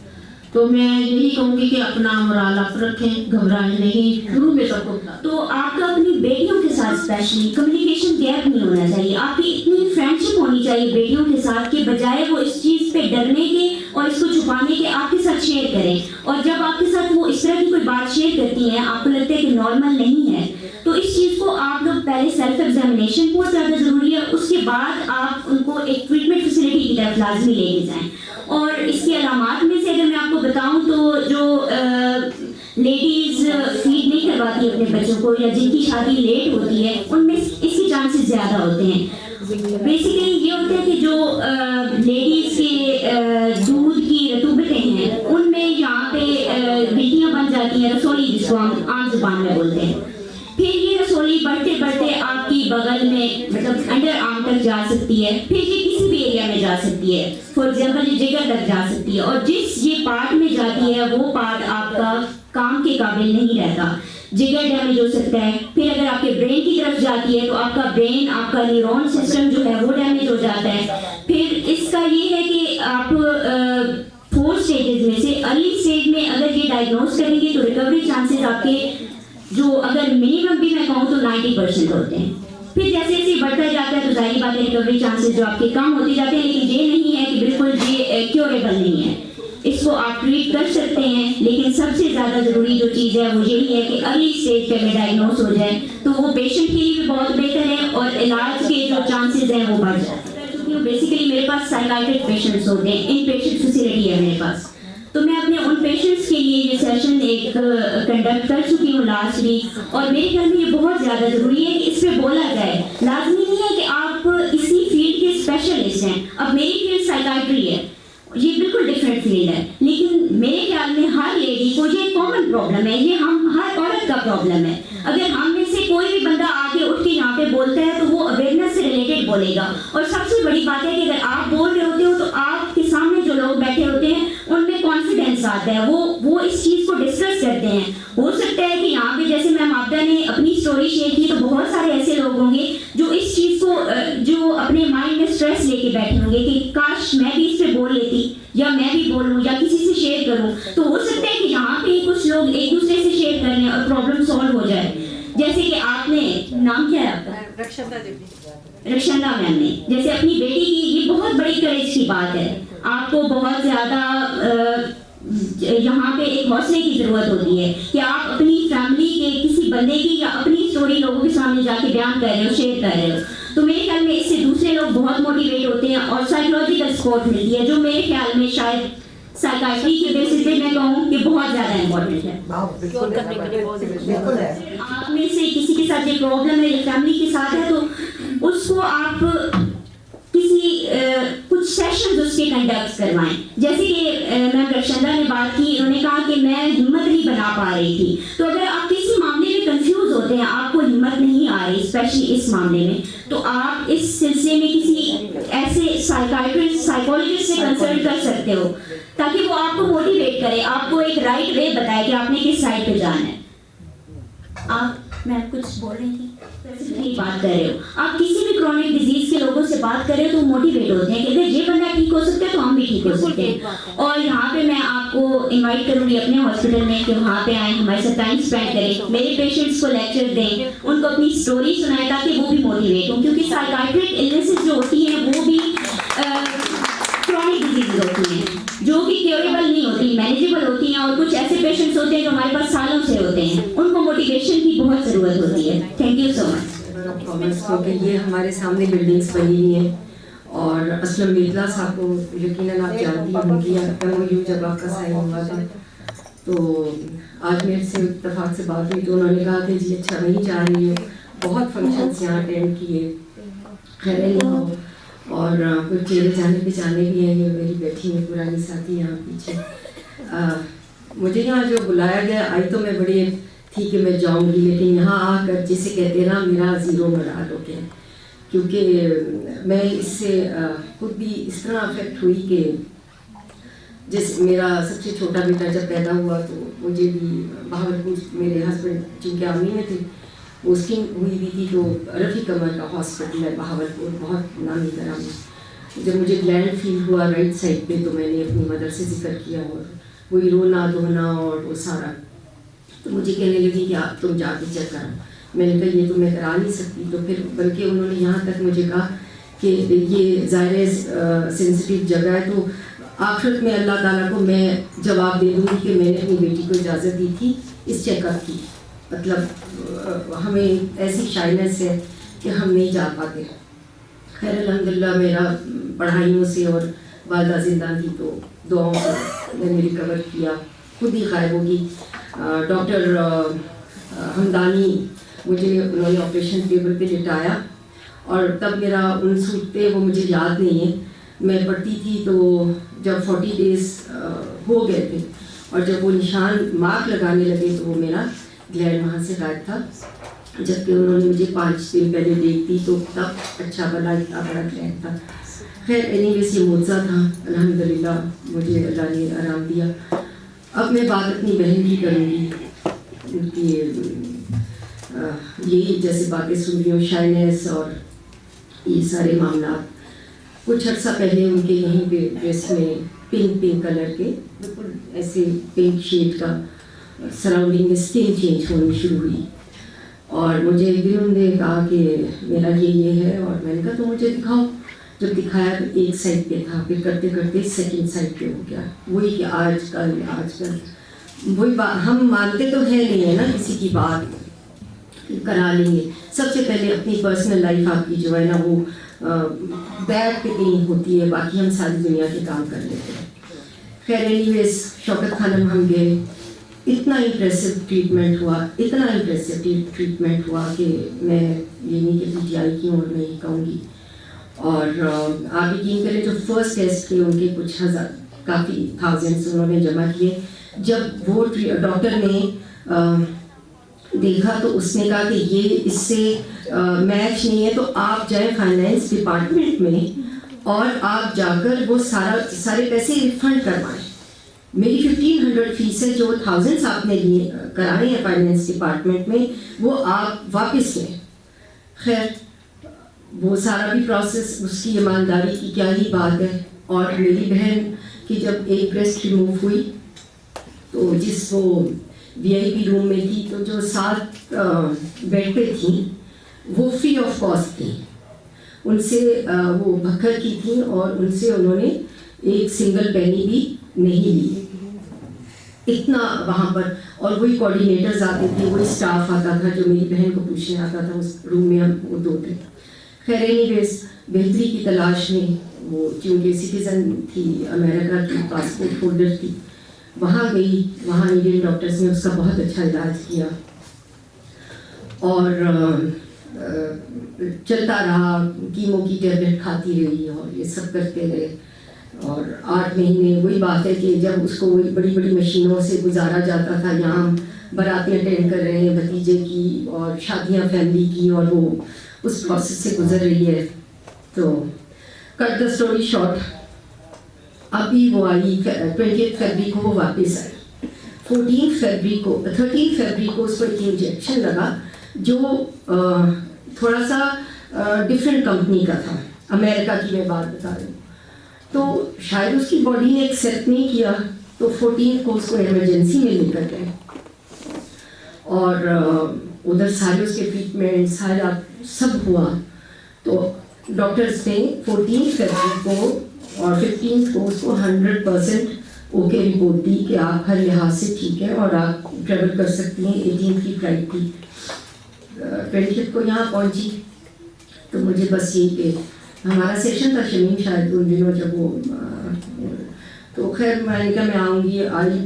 S1: तो मैं यही कहूँगी कि अपना मोराल आप रखें, घबराएं नहीं, शुरू में सबको।
S2: तो आपका अपनी बेटियों के साथ स्पेशली कम्युनिकेशन गैप नहीं होना चाहिए। आपकी इतनी फ्रेंडशिप होनी चाहिए बेटियों के साथ के बजाय वो इस चीज़ पे डरने के और इसको छुपाने के आपके साथ शेयर करें। और जब आपके साथ वो इस तरह की कोई बात शेयर करती हैं, आपको लगता है कि नॉर्मल नहीं है, तो इस चीज़ को आप लोग पहले सेल्फ एग्जामिनेशन बहुत ज़्यादा ज़रूरी है, उसके बाद आप उनको एक ट्रीटमेंट फैसिलिटी की तरफ लाजमी लेके जाएँ। और इसकी अलामात में से अगर मैं आपको बताऊं तो जो लेडीज़ फीड नहीं करवाती अपने बच्चों को या जिनकी शादी लेट होती है उनमें इसके चांसेस ज़्यादा होते हैं। बेसिकली ये होता है कि जो लेडीज़ के दूध की रतूबतें हैं उनमें यहाँ पे गिल्टियाँ बन जाती हैं, रसोली जिसको हम आम जुबान में बोलते हैं। फिर ये रसोली बढ़ते बढ़ते आपकी बगल में मतलब अंडर आर्म तक जा सकती है, फिर ये किसी भी एरिया में जा सकती है, फॉर एग्जाम्पल ये जिगर तक जा सकती है, और जिस ये पार्ट में जाती है वो पार्ट आपका काम के काबिल नहीं रहता, जिगर डैमेज हो सकता है। फिर अगर आपके ब्रेन की तरफ जाती है तो आपका ब्रेन, आपका न्यूरॉन सिस्टम जो है वो डैमेज हो जाता है। फिर इसका ये है कि आप 4 स्टेजेस में से अर्ली स्टेज में अगर ये डायग्नोज करेंगे तो रिकवरी चांसेस आपके जो अगर मिनिमम भी मैं कहूँ तो 90% होते हैं। फिर जैसे जैसे बढ़ता जाता है तो जाहिर बात है रिकवरी चांसेस जो आपके कम होते जाते हैं, लेकिन ये नहीं है कि बिल्कुल ये क्योरेबल नहीं है, इसको आप ट्रीट कर सकते हैं। लेकिन सबसे ज़्यादा ज़रूरी जो चीज़ है वो यही है कि अर्ली स्टेज पे में डायग्नोस हो जाए तो वो पेशेंट के लिए भी बहुत बेहतर है और इलाज के जो चांसेस हैं वो बढ़ जाते हैं। क्योंकि बेसिकली मेरे पास साइकाइट्रिक पेशेंट्स होते हैं, इन पेशेंट फैसिलिटी है मेरे पास, तो मैं अपने उन पेशेंट्स के लिए ये सेशन एक कंडक्ट कर चुकी हूँ लास्ट वीक, और मेरे ख्याल में ये बहुत ज़्यादा ज़रूरी है कि इस पर बोला जाए। लाजमी नहीं है कि आप इसी फील्ड के स्पेशलिस्ट हैं, अब मेरी फील्ड साइकाइट्री है, ये बिल्कुल डिफरेंट फील्ड है, लेकिन मेरे ख्याल में हर लेडी को ये कॉमन प्रॉब्लम है, ये हम हर औरत का प्रॉब्लम है। अगर हम में से कोई भी बंदा आके उठ के यहाँ पे बोलता है तो वो अवेयरनेस से रिलेटेड बोलेगा। और सबसे बड़ी बात है कि अगर आप बोल रहे होते हो तो आपके सामने जो लोग बैठे होते हैं उनमें कॉन्फिडेंस आता है, वो इस चीज़ को डिस्कस करते हैं। हो सकता है कि यहाँ पे जैसे मैम आपदा ने अपनी स्टोरी शेयर की तो बहुत सारे ऐसे लोग लेके बैठे होंगे कि काश मैं भी इस पे बोल लेती, या मैं भी बोलूं, या किसी से शेयर करूं, तो हो सकता है कि यहाँ पे कुछ लोग एक दूसरे से शेयर कर लें और प्रॉब्लम सॉल्व हो जाए। जैसे कि आपने, नाम क्या है आपका? रक्षंदा मैम ने जैसे अपनी बेटी की, ये बहुत बड़ी करेज की बात है। आपको बहुत ज़्यादा यहाँ पे एक हौसले की ज़रूरत होती है कि आप अपनी फैमिली के किसी बंदे की या अपनी स्टोरी लोगों के सामने जाके बयान कर रहे हो, शेयर कर रहे हो, तो मेरे ख्याल में इससे दूसरे लोग बहुत मोटिवेट होते हैं और साइकोलॉजिकल सपोर्ट मिलती है, जो मेरे ख्याल में शायद साइकाइट्री के बेसिस पे मैं कहूँ कि बहुत ज़्यादा इम्पोर्टेंट है।
S4: बिल्कुल है।
S2: आप में से किसी के साथ ये प्रॉब्लम है या फैमिली के साथ है, तो उसको आप किसी कुछ सेशंस उसके कंडक्ट करवाएं। जैसे कि मैम रक्षंदा ने बात की, उन्होंने कहा कि मैं हिम्मत नहीं बना पा रही थी, तो अगर आप किसी मामले में कंफ्यूज होते हैं, आपको हिम्मत नहीं आ रही स्पेशली इस मामले में, तो आप इस सिलसिले में किसी ऐसे साइकाइट्रिस्ट, साइकोलॉजिस्ट से कंसल्ट कर सकते हो, ताकि वो आपको मोटिवेट करे, आपको एक राइट वे बताए कि आपने किस साइड पे जाना है। आप मैम कुछ बोल रही थी, स्पेसिफिकली बात कर रहे हो, आप किसी भी क्रॉनिक डिजीज के लोगों से बात कर रहे हो तो मोटिवेट होते हैं कि अगर ये बंदा ठीक हो सकता है तो हम भी ठीक हो सकते हैं। और यहाँ पे मैं आपको इनवाइट करूँगी अपने हॉस्पिटल में कि वहाँ पे आएँ, हमारे साथ टाइम स्पेंड करें, मेरे पेशेंट्स को लेक्चर दें, उनको अपनी स्टोरी सुनाएं ताकि वो भी मोटिवेट हों, क्योंकि साइकाइट्रिक इलनेसेस जो होती हैं वो भी क्रॉनिक डिजीज होती हैं जो कि क्योरेबल नहीं होती, मैनेजेबल होती हैं, और कुछ ऐसे पेशेंट्स होते हैं जो हमारे पास सालों से होते हैं, उनको मोटिवेशन की बहुत ज़रूरत होती है। Thank you so much.
S5: Commerce को कि ये हमारे सामने बिल्डिंग्स बनी हुई हैं, और असलम मिर्जा साहब को यकीनन आप जानती होंगी, MOU जब आपका साइन हुआ था तो आज मेरे से इत्तेफाक से बात हुई तो उन्होंने कहा कि जी अच्छा वहीं जा रही हो, बहुत फंक्शंस यहाँ अटेंड किए, खैर नहीं हो, और कुछ चेहरे जाने पहचाने भी हैं, ये मेरी बेटी है पुरानी साथी यहाँ पीछे। मुझे यहाँ जो बुलाया गया, आई तो मैं बड़ी थी कि मैं जाऊँगी, लेकिन यहाँ आकर जिसे कहते हैं ना मेरा ज़ीरो मोराल हो गया, क्योंकि मैं इससे खुद भी इस तरह अफेक्ट हुई कि जैसे मेरा सबसे छोटा बेटा जब पैदा हुआ तो मुझे भी बहावलपुर, मेरे हस्बैंड जिनके आर्मी में थे, पोस्टिंग हुई भी थी, तो रफ़ी कमर का हॉस्पिटल है बहावलपुर, बहुत नामी तरह में। जब मुझे ग्लैंड फील हुआ राइट साइड पे तो मैंने अपनी मदर से जिक्र किया, और वही रोना धोना और वो सारा, तो मुझे कहने लगी कि आप तुम जाके चेक करो। मैंने कहा ये तो मैं करा नहीं सकती, तो फिर बल्कि उन्होंने यहाँ तक मुझे कहा कि ये ज़ाहिर सेंसिटिव जगह है, तो आखिरत में अल्लाह ताला को मैं जवाब दे दूँगी कि मैंने अपनी बेटी को इजाज़त दी थी इस चेकअप की, मतलब हमें ऐसी शाइनेस है कि हम नहीं जा पाते। खैर अल्हम्दुलिल्लाह मेरा पढ़ाइयों से और वालदा ज़िंदा थी तो दुआओं से मैंने रिकवर किया, खुद ही गायब होगी। डॉक्टर हमदानी मुझे उन्होंने ऑपरेशन टेबल पे लिटाया, और तब मेरा उन सूते वो मुझे याद नहीं है, मैं पढ़ती थी तो जब 40 डेज़ हो गए थे और जब वो निशान मार्क लगाने लगे तो वो मेरा ग्लैंड वहाँ से गायब था, जबकि उन्होंने मुझे 5 दिन पहले देख दी तो तब अच्छा बना, इतना बड़ा ग्लैंड था। खैर एनीवेज ये मुआवजा था, अल्हम्दुलिल्लाह मुझे अल्लाह ने आराम दिया। अब मैं बात अपनी बहन की करूँगी, उनकी यही जैसे बातें सुन रही हूँ, शाइनेस और ये सारे मामला। कुछ अर्सा पहले उनके यहीं पे ड्रेस में पिंक कलर के बिल्कुल ऐसे पिंक शेड का सराउंडिंग में स्किन चेंज होनी शुरू हुई, और मुझे एक दिन उन्होंने कहा कि मेरा ये है, और मैंने कहा तो मुझे दिखाओ। जब दिखाया तो एक साइड पे था, फिर करते करते सेकंड साइड पे हो गया। वही कि आजकल वही बात, हम मानते तो है नहीं है ना किसी की बात, करा लेंगे। सबसे पहले अपनी पर्सनल लाइफ आपकी जो है ना वो बैड पे कहीं होती है, बाकी हम सारी दुनिया के काम कर लेते हैं। खैर एनीवेज शौकत खानम हम गए, इतना इम्प्रेसिव ट्रीटमेंट हुआ, इतना इम्प्रेसिव ट्रीटमेंट हुआ कि मैं ये नहीं कि PTI की और मैं ये कहूँगी। और आप यकीन करें जो फर्स्ट टेस्ट थे उनके कुछ हज़ार काफ़ी थाउजेंड्स उन्होंने जमा किए। जब वो डॉक्टर ने देखा तो उसने कहा कि ये इससे मैच नहीं है, तो आप जाएं फाइनेंस डिपार्टमेंट में और आप जाकर वो सारे पैसे रिफंड करवाएं। मेरी 1500 फीस है, जो 1000 आपने लिए कराए हैं फाइनेंस डिपार्टमेंट में, वो आप वापस लें। खैर वो सारा भी प्रोसेस, उसकी ईमानदारी की क्या ही बात है। और मेरी बहन की जब एक ब्रेस्ट रिमूव हुई तो जिस वो VIP रूम में थी, तो जो 7 बेड पे थी वो फ्री ऑफ कॉस्ट थी। उनसे वो भक्खर की थी और उनसे उन्होंने एक सिंगल पेनी भी नहीं ली, इतना वहाँ पर। और वही कोऑर्डिनेटर्स आते थे, वही स्टाफ आता था जो मेरी बहन को पूछने आता था। उस रूम में हम वो 2 थे। खैर एनीवेज, बेहतरी की तलाश में वो क्योंकि सिटीज़न थी, अमेरिका की पासपोर्ट होल्डर थी, वहाँ गई। वहाँ इंडियन डॉक्टर्स ने उसका बहुत अच्छा इलाज किया और चलता रहा। कीमो की टैबलेट खाती रही और ये सब करते रहे। और 8 महीने, वही बात है कि जब उसको वही बड़ी बड़ी मशीनों से गुजारा जाता था, यहाँ हम बारातें अटेंड कर रहे हैं भतीजे की और शादियाँ फैमिली की, और वो उस प्रोसेस से गुजर रही है। तो कट द स्टोरी शॉर्ट, अभी वो आई 20 फरवरी को वो वापस आई। 13 फरवरी को उस पर एक इंजेक्शन लगा जो थोड़ा सा डिफरेंट कंपनी का था, अमेरिका की मैं बात बता रही हूँ। तो शायद उसकी बॉडी ने एक्सेप्ट नहीं किया, तो 14 को उसको इमरजेंसी में लेकर गए और उधर सारे उसके ट्रीटमेंट सारा सब हुआ। तो डॉक्टर्स ने 14 फरवरी को और 15 को उसको 100% ओके रिपोर्ट दी कि आप हर लिहाज से ठीक है और आप ट्रेवल कर सकती हैं। 18 की फ्लाइट थी, 20 को यहाँ पहुँची। तो मुझे बस ये कि हमारा सेशन था शमीम शायद उन दिनों जब वो तो खैर मैंने कहा मैं आऊँगी। आई,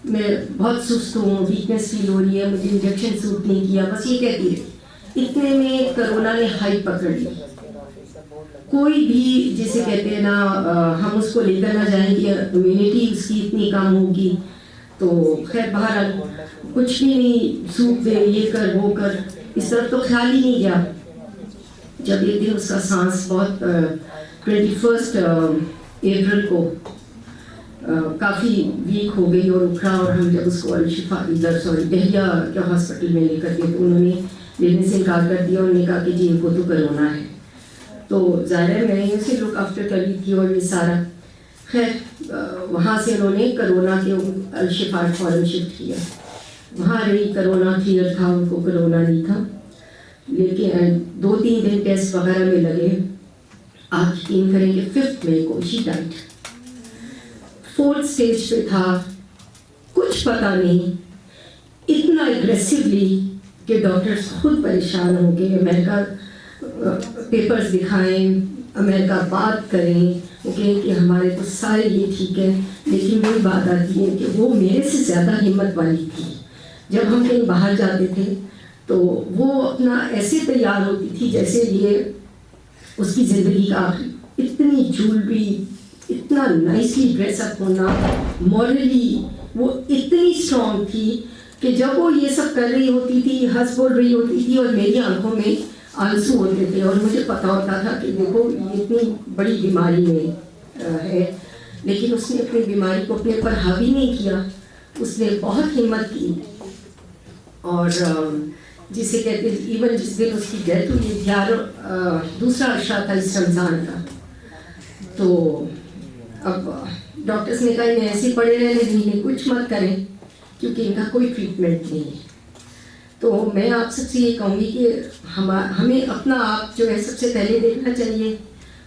S5: मैं बहुत सुस्त हूँ, वीकनेस फील हो रही है, मुझे इंजेक्शन सूट नहीं किया, बस ये कहती रही। इतने में कोरोना ने हाई पकड़ ली। कोई भी जिसे कहते हैं ना, हम उसको लेकर ना जाएंगे, इम्यूनिटी उसकी इतनी कम होगी। तो खैर बाहर कुछ भी नहीं, सूप दे, ये कर वो कर, इस तरफ तो ख्याल ही नहीं गया। जब एक दिन उसका सांस बहुत 21 अप्रैल को काफ़ी वीक हो गई और उखड़ा, और हम जब उसको अलशिफा दहिया के हॉस्पिटल में लेकर गए तो उन्होंने लेने से इनकार कर दिया। उन्होंने कहा कि जी इनको तो कोरोना है। तो ज़ाहिर है मैंने उसे लुक आफ्टर करी थी और ये सारा। खैर वहाँ से उन्होंने कोरोना के अलशिफा फॉरन शिफ्ट किया। वहाँ रही, कोरोना क्लियर था, उनको कोरोना नहीं था, लेकिन 2-3 दिन टेस्ट वगैरह में लगे। आप यकीन करेंगे 5 मई को शी डाइड। 4th स्टेज पे था, कुछ पता नहीं, इतना एग्रेसिवली कि डॉक्टर्स खुद परेशान हो गए। अमेरिका पेपर्स दिखाएं, अमेरिका बात करें, वो कहें कि हमारे को सारे ये ठीक है। लेकिन वही बात आती है कि वो मेरे से ज़्यादा हिम्मत वाली थी। जब हम कहीं बाहर जाते थे तो वो अपना ऐसे तैयार होती थी जैसे ये उसकी ज़िंदगी का आखिरी। इतनी ज्वेलरी, इतना नाइसली ड्रेसअप होना, मॉरली वो इतनी स्ट्रॉन्ग थी कि जब वो ये सब कर रही होती थी, हंस बोल रही होती थी और मेरी आंखों में आंसू होते थे और मुझे पता होता था कि देखो ये इतनी बड़ी बीमारी में है, लेकिन उसने अपनी बीमारी को अपने पर हावी नहीं किया। उसने बहुत हिम्मत की और जिसे कहते हैं इवन जिस दिन उसकी डेथ हुई, 11 दूसरा अशरा था इस रमज़ान का। तो अब डॉक्टर्स ने कहा इन्हें ऐसे पड़े रहने दीजिए, कुछ मत करें क्योंकि इनका कोई ट्रीटमेंट नहीं है। तो मैं आप सबसे ये कहूँगी कि हमें अपना आप जो है सबसे पहले देखना चाहिए,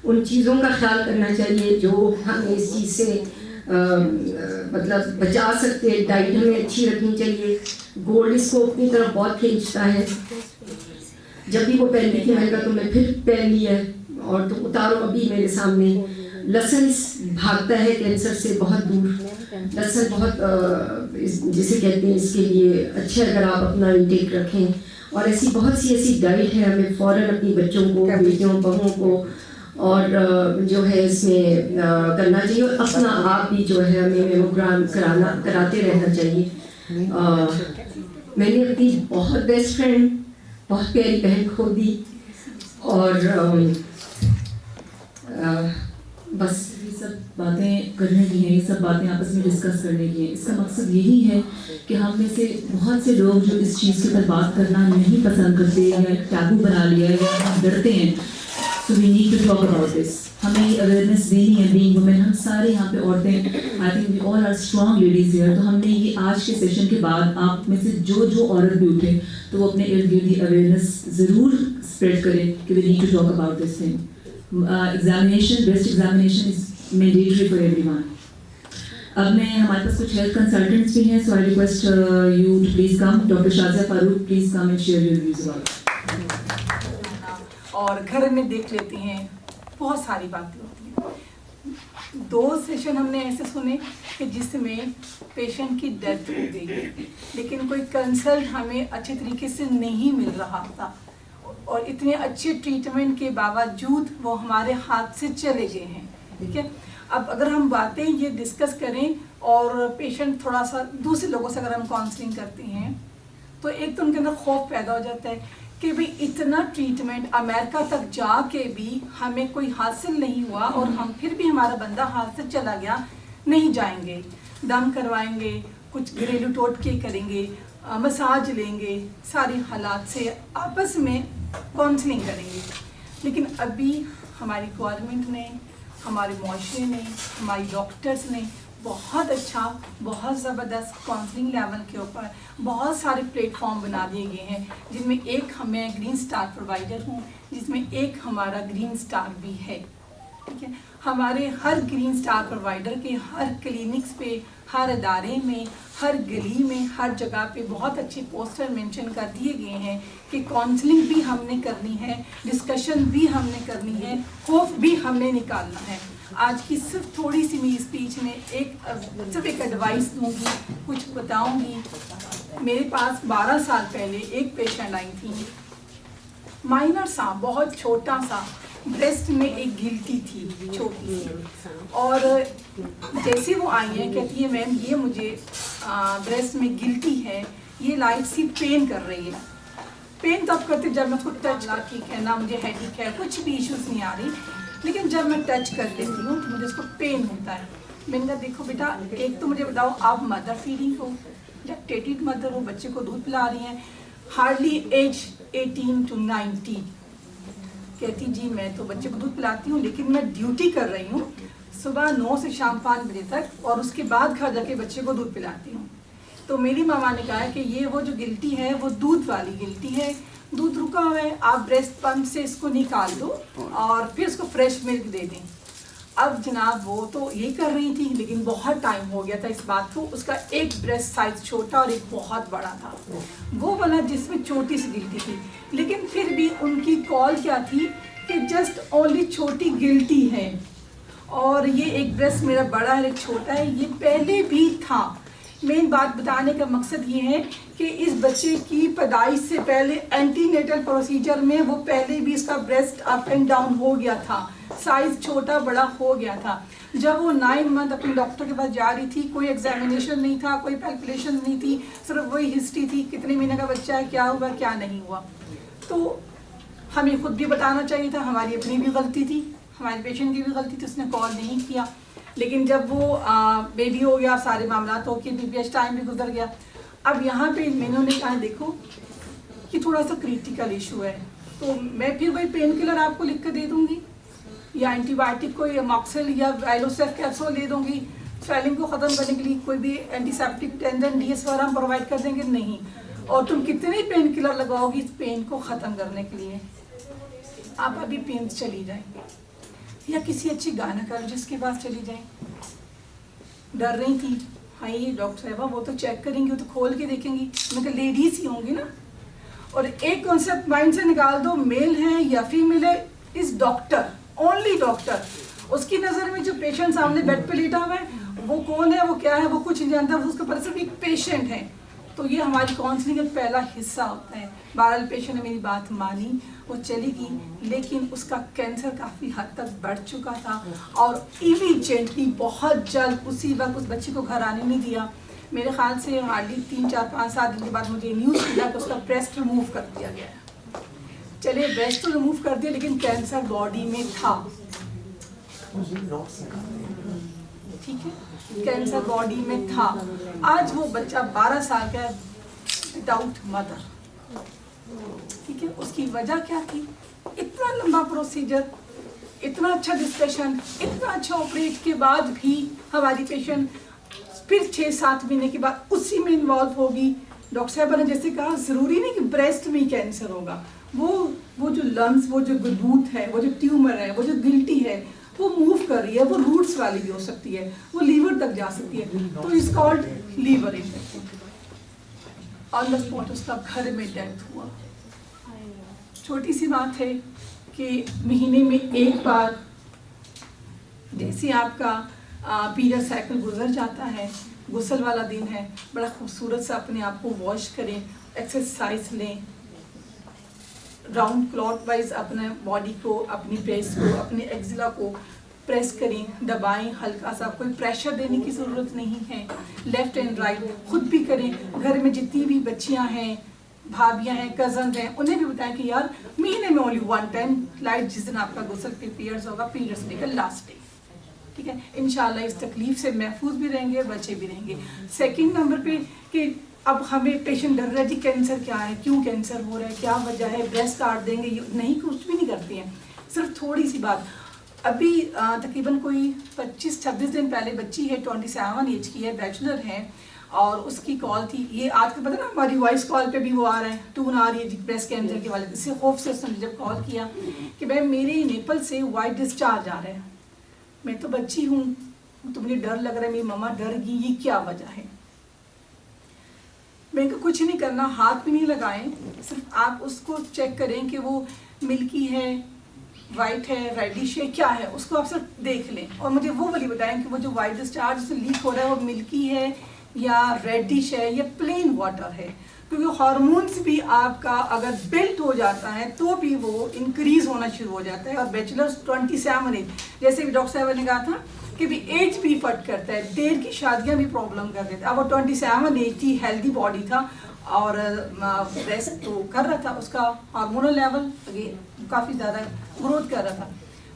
S5: उन चीज़ों का ख्याल करना चाहिए जो हमें इस चीज़ से मतलब बचा सकते हैं। डाइट हमें अच्छी रखनी चाहिए। गोल्ड इसको अपनी तरफ बहुत खींचता है। जब भी वो पहनती थी मैंने कहा तो मैं फिर पहन ली है और तो उतारो अभी मेरे सामने। लहसुन भागता है कैंसर से बहुत दूर। लहसुन बहुत जिसे कहते हैं इसके लिए अच्छा अगर आप अपना इंटेक रखें। और ऐसी बहुत सी ऐसी डाइट है हमें फ़ौरन अपनी बच्चों को, बेटियों, बहुओं को और जो है इसमें करना चाहिए। और अपना आप भी जो है हमें मेमोग्राम कराते रहना चाहिए। मैंने अपनी बहुत बेस्ट फ्रेंड, बहुत प्यारी बहन खो दी और बस
S4: ये सब बातें करने की हैं, ये सब बातें आपस में डिस्कस करने की हैं। इसका मकसद यही है कि हम में से बहुत से लोग जो इस चीज़ के ऊपर बात करना नहीं पसंद करते या टैबू बना लिया है या हम डरते हैं, So we need to talk about this. हमें ये अवेयरनेस देनी है, being women, हम सारे यहाँ पे औरतें, I think we all are strong ladies here. तो हमने ये आज के सेशन के बाद आप में से जो औरत भी उठे तो वो अपने इर्द गिर्द ये अवेयरनेस ज़रूर स्प्रेड करें कि we need to talk about this thing. Examination, breast examination is mandatory for everyone. अब मैं हमारे पास कुछ हेल्थ कंसल्टेंट्स भी हैं, so I request you to please come. Dr. Shazia Farooq, please come and share your views about it.
S6: और घर में देख लेते हैं, बहुत सारी बातें होती हैं। 2 सेशन हमने ऐसे सुने कि जिसमें पेशेंट की डेथ हो गई, लेकिन कोई कंसल्ट हमें अच्छे तरीके से नहीं मिल रहा था और इतने अच्छे ट्रीटमेंट के बावजूद वो हमारे हाथ से चले गए हैं। ठीक है, अब अगर हम बातें ये डिस्कस करें और पेशेंट थोड़ा सा दूसरे लोगों से अगर हम काउंसलिंग करते हैं तो एक तो उनके अंदर खौफ पैदा हो जाता है कि भाई इतना ट्रीटमेंट अमेरिका तक जाके भी हमें कोई हासिल नहीं हुआ और हम फिर भी हमारा बंदा हाथ से चला गया, नहीं जाएंगे, दम करवाएंगे, कुछ घरेलू टोटके करेंगे, मसाज लेंगे, सारी हालात से आपस में काउंसलिंग करेंगे। लेकिन अभी हमारी गवर्नमेंट ने, हमारे मुआशरे ने, हमारी डॉक्टर्स ने बहुत अच्छा, बहुत ज़बरदस्त काउंसलिंग लेवल के ऊपर बहुत सारे प्लेटफॉर्म बना दिए गए हैं, जिनमें एक मैं ग्रीन स्टार प्रोवाइडर हूँ, जिसमें एक हमारा ग्रीन स्टार भी है। ठीक है, हमारे हर ग्रीन स्टार प्रोवाइडर के हर क्लिनिक्स पे, हर इदारे में, हर गली में, हर जगह पे बहुत अच्छे पोस्टर मेंशन कर दिए गए हैं कि काउंसलिंग भी हमने करनी है, डिस्कशन भी हमने करनी है, खौफ भी हमने निकालना है। आज की सिर्फ थोड़ी सी मेरी स्पीच में सिर्फ एक एडवाइस दूंगी, कुछ बताऊंगी। मेरे पास 12 साल पहले एक पेशेंट आई थी, माइनर सा, बहुत छोटा सा, ब्रेस्ट में एक गिल्टी थी छोटी सी, और जैसे वो आई है कहती है मैम ये मुझे ब्रेस्ट में गिल्टी है, ये लाइट सी पेन कर रही है। पेन तब करते जब मैं उसको टच ला, ठीक है ना, मुझे हेडेक है, कुछ भी इश्यूज नहीं आ रही, लेकिन जब मैं टच कर लेती हूँ तो मुझे उसको पेन होता है। मैंने कहा देखो बेटा, एक तो मुझे बताओ आप मदर फीडिंग हो, लैक्टेटेड मदर हो, बच्चे को दूध पिला रही हैं, हार्डली एज 18 to 19। कहती जी मैं तो बच्चे को दूध पिलाती हूँ, लेकिन मैं ड्यूटी कर रही हूँ सुबह 9 से शाम 5 बजे तक, और उसके बाद घर जाके बच्चे को दूध पिलाती हूँ। तो मेरी मामा ने कहा कि ये वो जो गिल्टी है वो दूध वाली गिल्टी है, दूध रुका हुआ है, आप ब्रेस्ट पंप से इसको निकाल दो और फिर इसको फ्रेश मिल्क दे दें। अब जनाब वो तो ये कर रही थी, लेकिन बहुत टाइम हो गया था इस बात को, उसका एक ब्रेस्ट साइज छोटा और एक बहुत बड़ा था, वो वाला जिसमें छोटी सी गिल्टी थी। लेकिन फिर भी उनकी कॉल क्या थी कि जस्ट ओनली छोटी गिल्टी है, और ये एक ब्रेस्ट मेरा बड़ा है, एक छोटा है, ये पहले भी था। मेन बात बताने का मकसद ये है कि इस बच्चे की पैदाइश से पहले एंटीनेटल प्रोसीजर में वो पहले भी इसका ब्रेस्ट अप एंड डाउन हो गया था, साइज छोटा बड़ा हो गया था। जब वो 9 मंथ अपने डॉक्टर के पास जा रही थी, कोई एग्जामिनेशन नहीं था, कोई कैलकुलेशन नहीं थी, सिर्फ वही हिस्ट्री थी, कितने महीने का बच्चा है, क्या हुआ क्या नहीं हुआ। तो हमें खुद भी बताना चाहिए था, हमारी अपनी भी गलती थी, हमारे पेशेंट की भी गलती थी, उसने कॉल नहीं किया। लेकिन जब वो बेबी हो गया, सारे मामला हो के BPH टाइम भी गुजर गया। अब यहाँ पे मैंने कहा देखो कि थोड़ा सा क्रिटिकल इशू है, तो मैं फिर वही पेन किलर आपको लिख कर दे दूँगी, या एंटीबायोटिक कोई मॉक्सिल या वाइलोसेफ कैप्सूल दे दूँगी, स्वेलिंग को ख़त्म करने के लिए कोई भी एंटीसेप्टिक टेंडन DS हम प्रोवाइड कर देंगे, नहीं। और तुम कितने पेन किलर लगाओगी इस पेन को ख़त्म करने के लिए, आप अभी पेन चली जाएंगे, या किसी अच्छी गायनेकोलॉजिस्ट के पास चली जाएं। डर रही थी, हाँ ये डॉक्टर साहबा वो तो चेक करेंगी, वो तो खोल के देखेंगी, मैं तो लेडीज ही होंगी ना। और एक कॉन्सेप्ट माइंड से निकाल दो, मेल है या फीमेल है, इज डॉक्टर, ओनली डॉक्टर। उसकी नज़र में जो पेशेंट सामने बेड पे लेटा हुआ है वो कौन है, वो क्या है, वो कुछ नहीं जानता, उसके पर सिर्फ एक पेशेंट है। तो ये हमारी काउंसलिंग का पहला हिस्सा होता है। बहरहाल पेशेंट ने मेरी बात मानी, वो चली गई, लेकिन उसका कैंसर काफ़ी हद तक बढ़ चुका था, और इमीडिएटली बहुत जल्द उसी वक्त उस बच्ची को घर आने नहीं दिया। मेरे ख्याल से हार्डली 3, 4, 5, 7 दिन के बाद मुझे न्यूज़ मिला कि उसका ब्रेस्ट रिमूव कर दिया गया है। चलिए ब्रेस्ट तो रिमूव कर दिया, लेकिन कैंसर बॉडी में था, ठीक है, कैंसर बॉडी में था। आज वो बच्चा 12 साल का है, विदाउट मदर, ठीक है। उसकी वजह क्या थी, इतना लंबा अच्छा प्रोसीजर, इतना अच्छा डिस्कशन, इतना अच्छा ऑपरेट के बाद भी हमारी पेशेंट फिर 6-7 महीने के बाद उसी में इन्वॉल्व होगी। डॉक्टर साहब ने जैसे कहा, ज़रूरी नहीं कि ब्रेस्ट में ही कैंसर होगा, वो जो लंग्स, वो जो गुदूत है, वो जो ट्यूमर है, वो जो गिल्टी है, वो मूव कर रही है, वो रूट्स वाली भी हो सकती है, वो लीवर तक जा सकती है, तो is called liver infection. On the spot उसका घर में डेथ हुआ। छोटी सी बात है कि महीने में एक बार जैसे आपका पीरियड साइकिल गुजर जाता है, गुस्ल वाला दिन है, बड़ा खूबसूरत से अपने आप को वॉश करें, एक्सरसाइज लें, राउंड क्लॉकवाइज अपने बॉडी को, अपनी ब्रेस्ट को, अपने एक्सिला को प्रेस करें, दबाएं हल्का सा, कोई प्रेशर देने की ज़रूरत नहीं है। लेफ़्ट एंड राइट खुद भी करें। घर में जितनी भी बच्चियां हैं, भाभियां हैं, कज़न हैं, उन्हें भी बताएं कि यार महीने में ओनली 1 टाइम लाइट, जिस दिन आपका गुस्ल पे पीरियड्स होगा, पीरियड्स डे का लास्ट डे, ठीक है। इंशाल्लाह इस तकलीफ से महफूज भी रहेंगे, बच्चे भी रहेंगे। सेकंड नंबर पे कि अब हमें पेशेंट डर रहा है जी कैंसर क्या है, क्यों कैंसर हो रहा है, क्या वजह है, ब्रेस्ट काट देंगे, नहीं, कुछ भी नहीं करती हैं। सिर्फ थोड़ी सी बात, अभी तकरीबन कोई 25-26 दिन पहले बच्ची है, 27 एज की है, बैचलर है, और उसकी कॉल थी, ये आज के पता ना हमारी वॉइस कॉल पे भी वो आ रहा है, टून आ रही है जी ब्रेस्ट कैंसर के वाले से खौफ से उसने जब कॉल किया कि भाई मेरे नेपल से वाइट डिस्चार्ज आ रहा है, मैं तो बच्ची हूँ, तो मुझे डर लग रहा है, मेरी मम्मा डर गई, ये क्या वजह है। मैंने कहा कुछ नहीं करना, हाथ भी नहीं लगाएं, सिर्फ आप उसको चेक करें कि वो मिल्की है, वाइट है, रेडिश है, क्या है, उसको आप सिर्फ देख लें और मुझे वो वाली बताएं कि वो जो वाइट डिस्चार्ज से लीक हो रहा है वो मिल्की है या रेडिश है या प्लेन वाटर है, क्योंकि हार्मोन्स भी आपका अगर बिल्ट हो जाता है तो भी वो इंक्रीज होना शुरू हो जाता है। और बैचलर्स 27 एज, जैसे कि डॉक्टर साहब ने कहा था कि भी एज भी इफेक्ट करता है, देर की शादियां भी प्रॉब्लम कर देते हैं। अब वो 27 एज थी, हेल्दी बॉडी था और ब्रेस्ट तो कर रहा था, उसका हार्मोनल लेवल काफ़ी ज़्यादा ग्रोथ कर रहा था।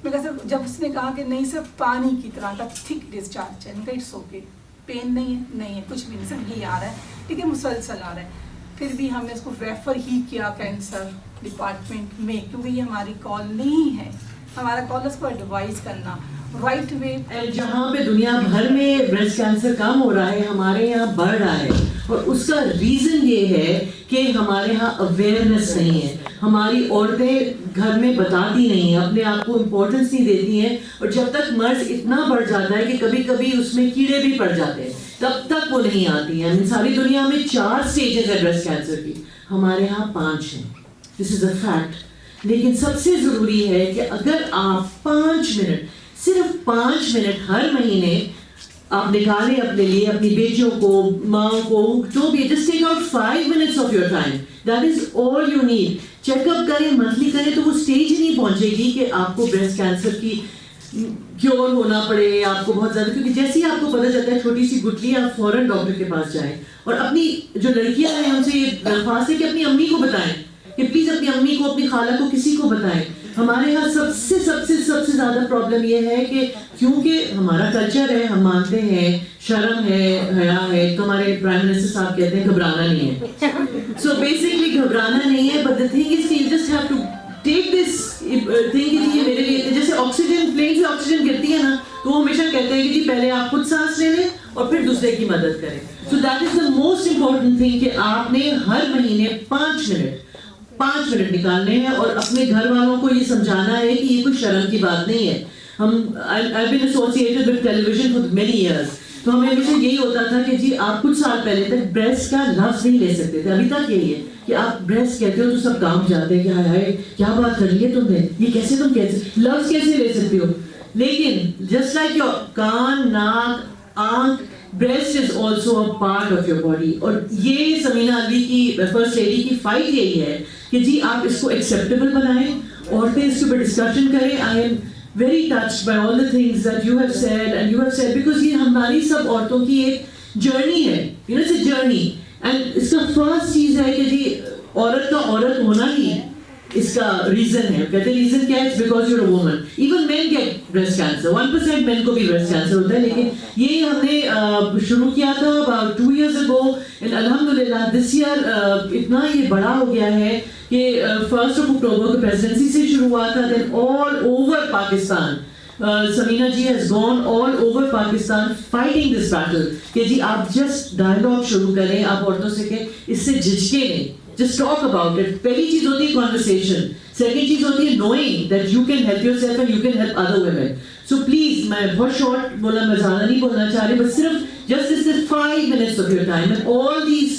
S6: मैं कहा सर, जब उसने कहा कि नहीं सर पानी की तरह का थिक डिस्चार्ज है, इट्स ओके, पेन नहीं है, कुछ भी नहीं, सिर्फ ये आ रहा है, ठीक है, मुसलसल आ रहा है, फिर भी हमने उसको रेफ़र ही किया कैंसर डिपार्टमेंट में, क्योंकि ये हमारी कॉल नहीं है, हमारा कॉल उसको एडवाइस करना राइट वे।
S7: जहाँ पे दुनिया भर में ब्रेस्ट कैंसर कम हो रहा है, हमारे यहाँ बढ़ रहा है, और उसका रीज़न ये है कि हमारे यहाँ अवेयरनेस नहीं है, हमारी औरतें घर में बताती नहीं हैं, अपने आप को इम्पोर्टेंस नहीं देती हैं, और जब तक मर्ज इतना बढ़ जाता है कि कभी कभी उसमें कीड़े भी पड़ जाते हैं, तब तक वो नहीं आती हैं। सारी दुनिया में 4 स्टेजेस है ब्रेस्ट कैंसर की, हमारे यहाँ 5 हैं, दिस इज़ अ फैक्ट। लेकिन सबसे ज़रूरी है कि अगर आप 5 मिनट, सिर्फ 5 मिनट हर महीने आप निकालें अपने लिए, अपनी बेटियों को, माँ को, जो भी, just take out 5 minutes of your time, that is all you need. Checkup करें, मंथली करें, तो वो स्टेज ही नहीं पहुंचेगी कि आपको ब्रेस्ट कैंसर की क्योर होना पड़े आपको बहुत ज़्यादा, क्योंकि जैसे ही आपको पता चलता है छोटी सी गुठली, आप फौरन डॉक्टर के पास जाएं। और अपनी जो लड़कियां हैं उनसे ये दरख्वास्त है कि अपनी अम्मी को बताएं, कि प्लीज़ अपनी अम्मी को, अपनी खाला को, किसी को बताएं। हमारे यहाँ सबसे ज़्यादा प्रॉब्लम ये है कि क्योंकि हमारा कल्चर है, हम मानते हैं, शर्म है, हया है, तो हमारे प्राइम मिनिस्टर साहब कहते हैं घबराना नहीं है। सो बेसिकली घबराना नहीं है, but the thing is you just have to take this thing कि ये मेरे लिए, जैसे ऑक्सीजन, प्लेन से ऑक्सीजन गिरती है ना, तो वो हमेशा कहते हैं कि जी पहले आप खुद सांस ले लें और फिर दूसरे की मदद करें। So that is the most important thing कि आपने हर महीने 5 मिनट निकालने हैं और अपने घर वालों को ये समझाना है कि ये कोई शर्म की बात नहीं है। I've been associated with television for many years, तो हमें हमेशा यही होता था कि जी आप कुछ साल पहले तक ब्रेस्ट का लफ्ज नहीं ले सकते थे, अभी तक यही है कि आप ब्रेस्ट कहते हो तो सब कांप जाते हैं कि हाय हाय क्या बात कर रही है तुमने, ये कैसे, तुम कैसे लफ्ज कैसे ले सकते हो। लेकिन जस्ट लाइक योर कान, नाक, आंख, breast is also a part of your body. और ये समीना अलवी की, फर्स्ट लेडी की फाइट यही है कि जी आप इसको एक्सेप्टेबल बनाएं, औरतें इसके ऊपर डिस्कशन करें। I am very touched by all the things that you have said and you have said, because ये हमारी सब औरतों की एक जर्नी है, you know, it's a journey, and इसका फर्स्ट चीज है कि जी औरत का औरत होना ही इसका रीजन है। कहते हैं रीजन क्या है? It's because you're a woman. Even men get breast cancer. 1% men को भी breast cancer होता है, लेकिन ये हमने शुरू किया था about 2 years ago, and अल्हम्दुलिल्लाह this year इतना ये बड़ा हो गया है कि कि 1 अक्टूबर को प्रेसिडेंसी से शुरू हुआ था, then all over Pakistan Samina ji has gone all over Pakistan fighting this battle कि जी आप जस्ट डायलॉग शुरू करें, आप औरतों से कि इससे झिझके नहीं, जस्ट टॉक अबाउट इट। पहली चीज होती है कॉन्वर्सेशन, सेकंड चीज होती है knowing that you can help yourself and you can help other women. So please, मैं बहुत शॉर्ट बोला, मैं ज्यादा नहीं बोलना चाह रही, बस सिर्फ just this 5 minutes of your time and all these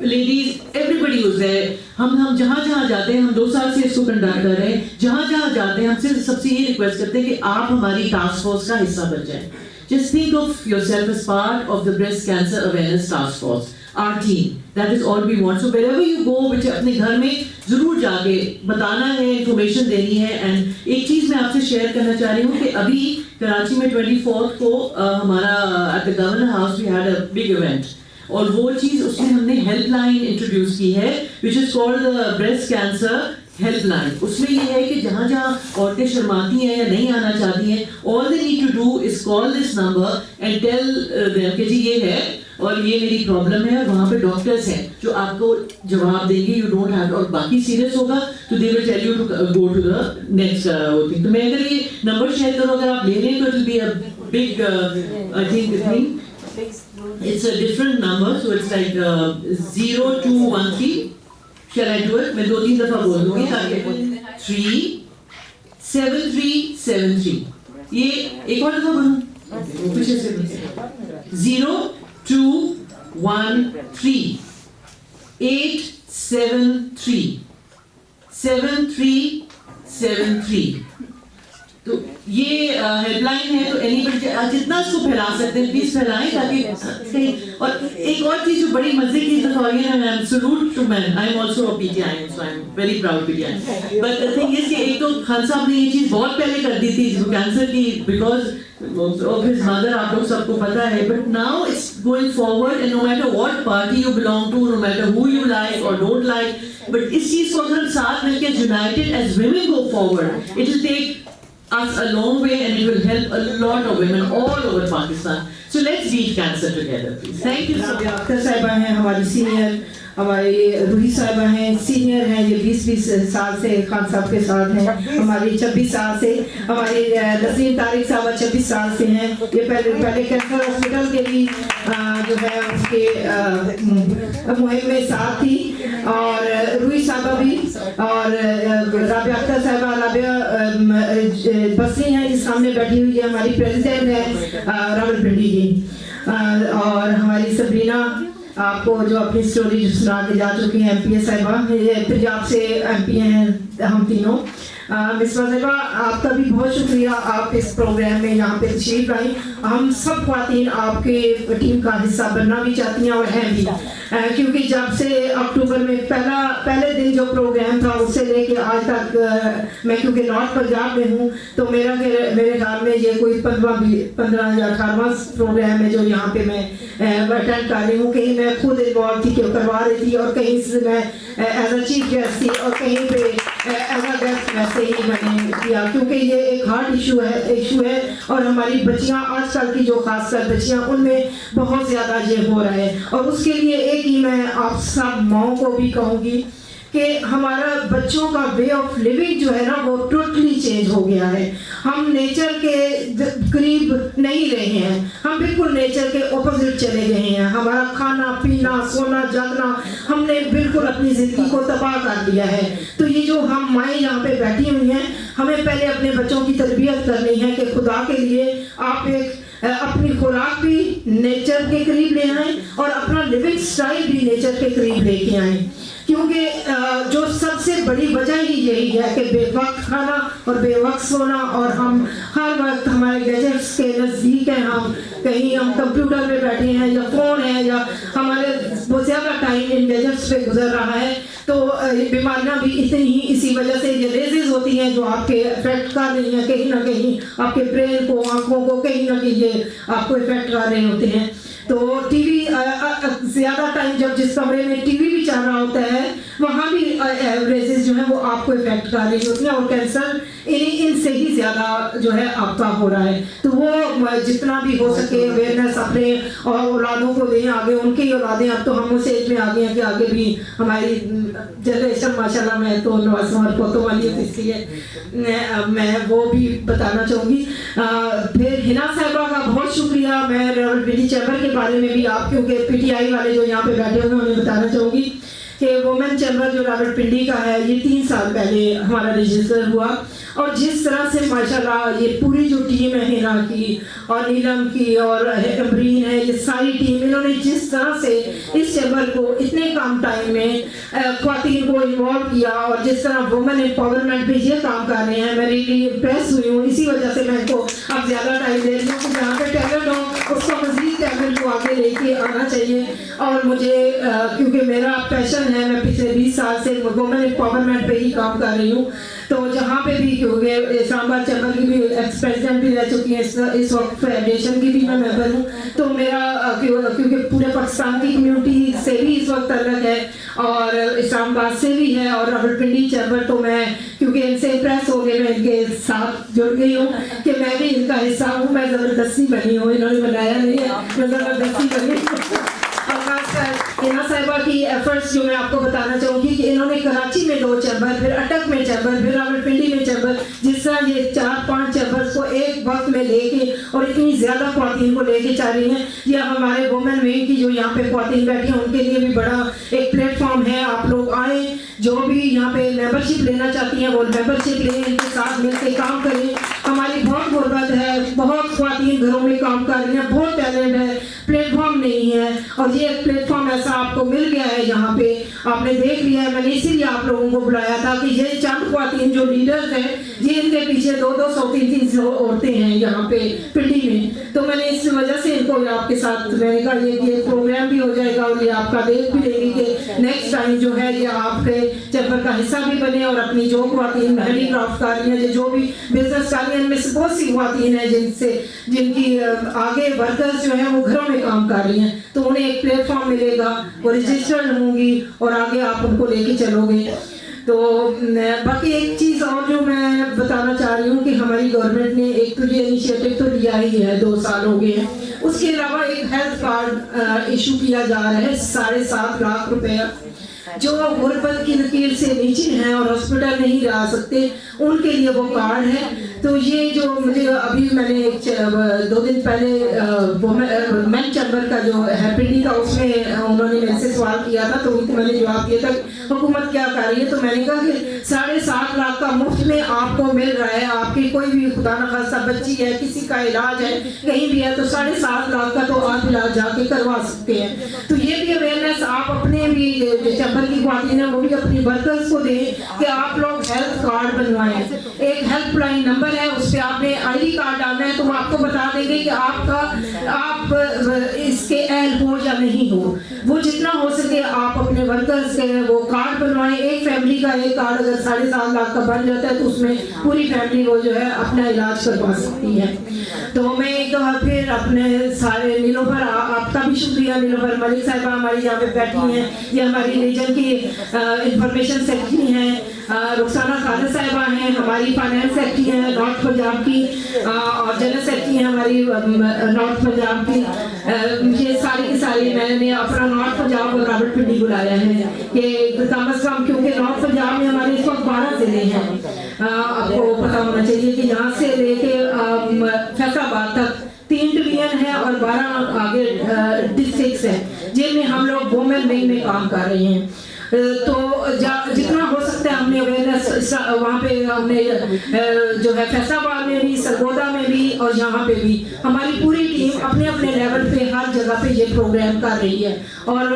S7: ladies, everybody was there। हम जहाँ जाते हैं, हम 2 साल से इसको कंडक्ट कर रहे हैं, जहाँ जाते हैं हमसे सबसे ये रिक्वेस्ट करते हैं कि आप हमारी टास्क फोर्स का हिस्सा बन जाएं। Just think of yourself as part of the breast cancer awareness task force, our team. That is all we want. So wherever you go, which अपने घर में जरूर जाके बताना है, information देनी है। and एक चीज मैं आपसे शेयर करना चाह रही हूँ कि अभी कराची में 24th को हमारा at the Governor House we had a big event। और वो चीज उसमें हमने हेल्पलाइन इंट्रोड्यूस की है which is called the breast cancer helpline. उसमें ये है कि जहाँ औरतें शर्माती हैं या नहीं आना चाहती हैं, all they need to do is call this number and tell them कि जी ये है और ये मेरी प्रॉब्लम है, और वहाँ पे डॉक्टर्स हैं जो आपको जवाब देंगे। यू डोंट हैव, और बाकी सीरियस होगा तो they will tell you to go to the next thing. तो मैं अगर ये नंबर शेयर करूँ, अगर आप ले रहे हैं तो it will be a big I think thing. It's a different number, so it's like 0213. Shall I do it? मैं 2-3 दफा बोल दूँगी ताकि 37373। ये एक और दफा बोलूँ? पीछे से 0213 873 7373। तो ये हेल्पलाइन है, तो एनीबडी जितना इसको फैला सकते हैं प्लीज फैलाएं ताकि कहीं। और एक और चीज जो बड़ी मजे की दफा हुई है ना, salute to man, I am also a PTI, so I am very proud PTI. But the thing is कि एक तो खान साहब ने ये चीज बहुत पहले कर दी थी कैंसर की, बिकॉज ऑफ हिज मदर, आप लोग सबको पता है। But now it's going forward and no matter what party you belong to, no matter who you like और डोंट लाइक, बट इस चीज को अगर हम साथ मिलकर united as women go forward, it will take us a long way and it will help a lot of women all over Pakistan. So let's beat cancer together, please. Thank you so much.
S8: Akhtar साहिबा हैं हमारी सीनियर, हमारी रूही साहिबा हैं सीनियर हैं, ये 20 साल से खान साहब के साथ हैं। हमारी 26 साल से, हमारी नसीम तारिक साहबा 26 साल से हैं। ये पहले कैंसर हॉस्पिटल के भी जो है उसके मुहिम में साथ थी, और रूही साहिबा भी, और राबिया अख्तर साहिबा, राबिया बसरी हैं जिस सामने बैठी हुई है, हमारी प्रेसिडेंट है रावलपिंडी की, और हमारी सबरीना आपको जो अपनी स्टोरी सुना के जा चुकी हैं, एमपीए साहिबा, ये पंजाब से एमपी हैं हम तीनों। मिसबा साहिबा आपका भी बहुत शुक्रिया, आप इस प्रोग्राम में यहाँ पे तशरीफ आई। हम सब ख्वातीन आपके टीम का हिस्सा बनना भी चाहती हैं और हैं भी, क्योंकि जब से अक्टूबर में पहले दिन जो प्रोग्राम था उससे लेके आज तक मैं क्योंकि नॉर्थ पंजाब में हूँ, तो मेरे ख्याल में ये कोई 15 या 18वां प्रोग्राम है जो यहाँ पे मैं अटेंड कर रही हूँ। कहीं मैं खुद इन्वॉल्व थी, क्यों करवा रही थी, और कहीं से मैं एज अ चीफ गेस्ट थी, और कहीं पे एज अ गेस्ट वैसे ही मैंने किया, क्योंकि ये एक हार्ट इशू है और हमारी बच्चियाँ आजकल की जो खासकर बच्चियाँ उनमें बहुत ज़्यादा ये हो रहा है। और उसके लिए एक ही मैं आप सब माओं को भी कहूँगी कि हमारा बच्चों का वे ऑफ लिविंग जो है ना वो टोटली चेंज हो गया है। हम नेचर के करीब नहीं रहे हैं, हम बिल्कुल नेचर के ऑपोजिट चले गए हैं। हमारा खाना पीना सोना जागना हमने बिल्कुल अपनी ज़िंदगी को तबाह कर दिया है। तो ये जो हम माएँ यहाँ पे बैठी हुई हैं, हमें पहले अपने बच्चों की तरबियत करनी है कि खुदा के लिए आप एक अपनी खुराक भी नेचर के करीब ले आएँ और अपना लिविंग स्टाइल भी नेचर के करीब लेके आएँ, क्योंकि जो सबसे बड़ी वजह ही यही है कि बेवक्त खाना और बेवक्त सोना, और हम हर वक्त हमारे गैजेट्स के नज़दीक हैं, हम कहीं हम कंप्यूटर में बैठे हैं या फ़ोन है, या हमारे बहुत ज़्यादा टाइम इन गैजेट्स पे गुजर रहा है। तो बीमारियाँ भी इतनी ही इसी वजह से ये रेजेस होती हैं जो आपके इफेक्ट कर रही हैं, कहीं ना कहीं आपके ब्रेन को, आँखों को कहीं ना कहीं ये आपको इफेक्ट कर रहे होते हैं। तो टीवी ज़्यादा टाइम जब जिस कमरे में टीवी भी चल रहा होता है वहाँ भी एवरेजेस जो है वो आपको इफेक्ट कर रही होती हैं और कैंसर इनसे ही ज़्यादा जो है आपका हो रहा है। तो वो जितना भी हो सके अवेयरनेस अपने और औलादों को दें आगे, उनकी औलादें अब तो हम उस एज में आ गए हैं कि आगे भी हमारी जनरेशन माशाल्लाह मैं तो नवाज़ों और पोतों वाली है, इसलिए मैं वो भी बताना चाहूँगी। फिर हिना साहिबा का बहुत शुक्रिया। मैं रावलपिंडी चैम्बर के बारे में भी आप क्योंकि PTI वाले जो यहाँ पे बैठे हुए हैं उन्हें बताना चाहूँगी कि वुमेन चैम्बर जो रावलपिंडी का है ये 3 साल पहले हमारा रजिस्टर हुआ और जिस तरह से माशाल्लाह ये पूरी जो टीम है हिना की और नीलम की और अमरीन है, ये सारी टीम, इन्होंने जिस तरह से इस चैम्बर को इतने कम टाइम में ख्वातीन को इन्वॉल्व किया और जिस तरह वुमेन एम्पावरमेंट पे ये काम कर रहे हैं, मैं रियली इम्प्रेस हुई हूँ। इसी वजह से मैं इनको अब ज़्यादा टाइम दे रही हूँ कि जहाँ पे टैलेंट हो उसको मज़ीद टैलेंट को आगे लेके आना चाहिए। और मुझे क्योंकि मेरा पैशन है, मैं पिछले 20 साल से वुमेन एम्पावरमेंट पे ही काम कर रही हूँ, तो जहाँ पे भी क्योंकि इस्लामाबाद चैम्बर की भी एक्स प्रेसिडेंट भी रह चुकी है, इस वक्त फेडरेशन की भी मैं मेंबर हूँ, तो मेरा क्योंकि पूरे पाकिस्तान की कम्युनिटी से भी इस वक्त अलग है और इस्लामाबाद से भी है और रावलपिंडी चैम्बर, तो मैं क्योंकि इनसे इम्प्रेस हो गए, मैं इनके साथ जुड़ गई हूँ कि मैं भी इनका हिस्सा हूँ। मैं ज़बरदस्ती बनी हूँ, इन्होंने बनाया नहीं है, मैं ज़बरदस्ती बनी। हिना साहिबा की एफर्ट्स जो मैं आपको बताना चाहूँगी कि इन्होंने कराची में 2 चैम्बर, फिर अटक में चैम्बर, फिर रावलपिंडी में चैम्बर, जिस तरह ये 4-5 चैम्बर्स को एक वक्त में लेके और इतनी ज़्यादा ख्वातीन को लेके चल रही हैं। ये हमारे वुमेन विंग की जो यहाँ पे ख्वातीन बैठी हैं उनके लिए भी बड़ा एक प्लेटफॉर्म है। आप लोग आएँ, जो भी यहाँ पे मेंबरशिप लेना चाहती हैं वो मेंबरशिप लें, इनके साथ मिलकर काम करें। हमारी बहुत गुर्बत है, बहुत ख्वातीन घरों में काम कर रही हैं, बहुत टैलेंट है, प्लेटफॉर्म नहीं है और ये एक प्लेटफॉर्म ऐसा आपको मिल गया है यहाँ पे, आपने देख लिया है। मैंने इसीलिए आप लोगों को बुलाया था कि ये चंद ख्वातीन जो लीडर्स हैं, ये इनके पीछे 200 300 औरतें हैं यहाँ पे पिंडी में, तो मैंने इस वजह से इनको आपके साथ मैंने कहा ये प्रोग्राम भी हो जाएगा और ये आपका देख भी लेंगे कि नेक्स्ट टाइम जो है ये आपके चैम्बर का हिस्सा भी बने और अपनी जो ख्वातीन हैंडीक्राफ्ट कर रही हैं, जो भी बिजनेस कर रही हैं, इनमें से बहुत सी ख्वातीन हैं जिनकी आगे वर्कर्स जो हैं वो घरों में काम कर रही हैं, तो उन्हें एक प्लेटफॉर्म मिलेगा, वो रजिस्टर्ड होंगी और आगे आप उनको लेके चलोगे। तो बाकी एक चीज़ और जो मैं बताना चाह रही हूँ कि हमारी गवर्नमेंट ने एक तो ये इनिशिएटिव तो लिया ही है, 2 साल हो गए हैं, उसके अलावा एक हेल्थ कार्ड इशू किया जा रहा है 7.5 लाख रुपया, जो गुर्बत की लकीर से नीचे हैं और हॉस्पिटल नहीं जा सकते उनके लिए वो कार्ड है। तो ये जो मुझे अभी मैंने 2 दिन पहले मैन चैम्बर का जो है पिंडी का, उसमें उन्होंने मेरे से सवाल किया था, तो उनको मैंने जवाब दिया था हुकूमत क्या कर रही है, तो मैंने कहा कि 7.5 लाख का मुफ्त में आपको मिल रहा है। आपकी कोई भी खुदा न खास्ता बच्ची है, किसी का इलाज है, कहीं भी है, तो 7.5 लाख का तो आप इलाज जाके करवा सकते हैं। तो ये भी अवेयरनेस आप अपने भी चैम्बर की ख्वातीन है वो भी अपनी वर्कर्स को दें कि आप लोग हेल्थ कार्ड बनवाएं। एक हेल्पलाइन नंबर है, उस पर आपने ID कार्ड डालना है, तो वो आपको बता देंगे कि आप इसके अहल हो या नहीं हो। वो जितना हो सके आप अपने वर्कर्स के वो कार्ड बनवाएं। एक फैमिली का एक कार्ड अगर 7.5 लाख का बन जाता है तो उसमें पूरी फैमिली वो जो है अपना इलाज करवा सकती है। तो मैं एक दफ़ा फिर अपने सारे नीलोफर, आपका भी शुक्रिया। नीलोफर मलिक साहिबा हमारी यहाँ पे बैठी हैं, ये हमारी रीजन की इंफॉर्मेशन सेक्रेटरी हैं। रुखसाना खालिद साहिबा हैं, हमारी फाइनेंस सेक्रेटरी हैं नॉर्थ पंजाब की, और जनरल सेक्रेटरी हैं हमारी नॉर्थ पंजाब की। ये सारी की सारी मैंने अपना नॉर्थ पंजाब और रावलपिंडी बुलाया है कि कम अज़ कम, क्योंकि नॉर्थ पंजाब में हमारे इस वक्त 12 ज़िले हैं। आपको पता होना चाहिए कि यहाँ से लेके फैसलाबाद तक 3 डिवीजन है और 12 आगे डिस्ट्रिक्ट्स हैं जिनमें हम लोग वुमेन विंग में काम कर रहे हैं। तो जितना हो सकता है हमने अवेयरनेस वहाँ पे हमने जो है फैसलाबाद में भी, सरगोदा में भी और यहाँ पे भी हमारी पूरी टीम अपने अपने लेवल पे हर जगह पे ये प्रोग्राम कर रही है और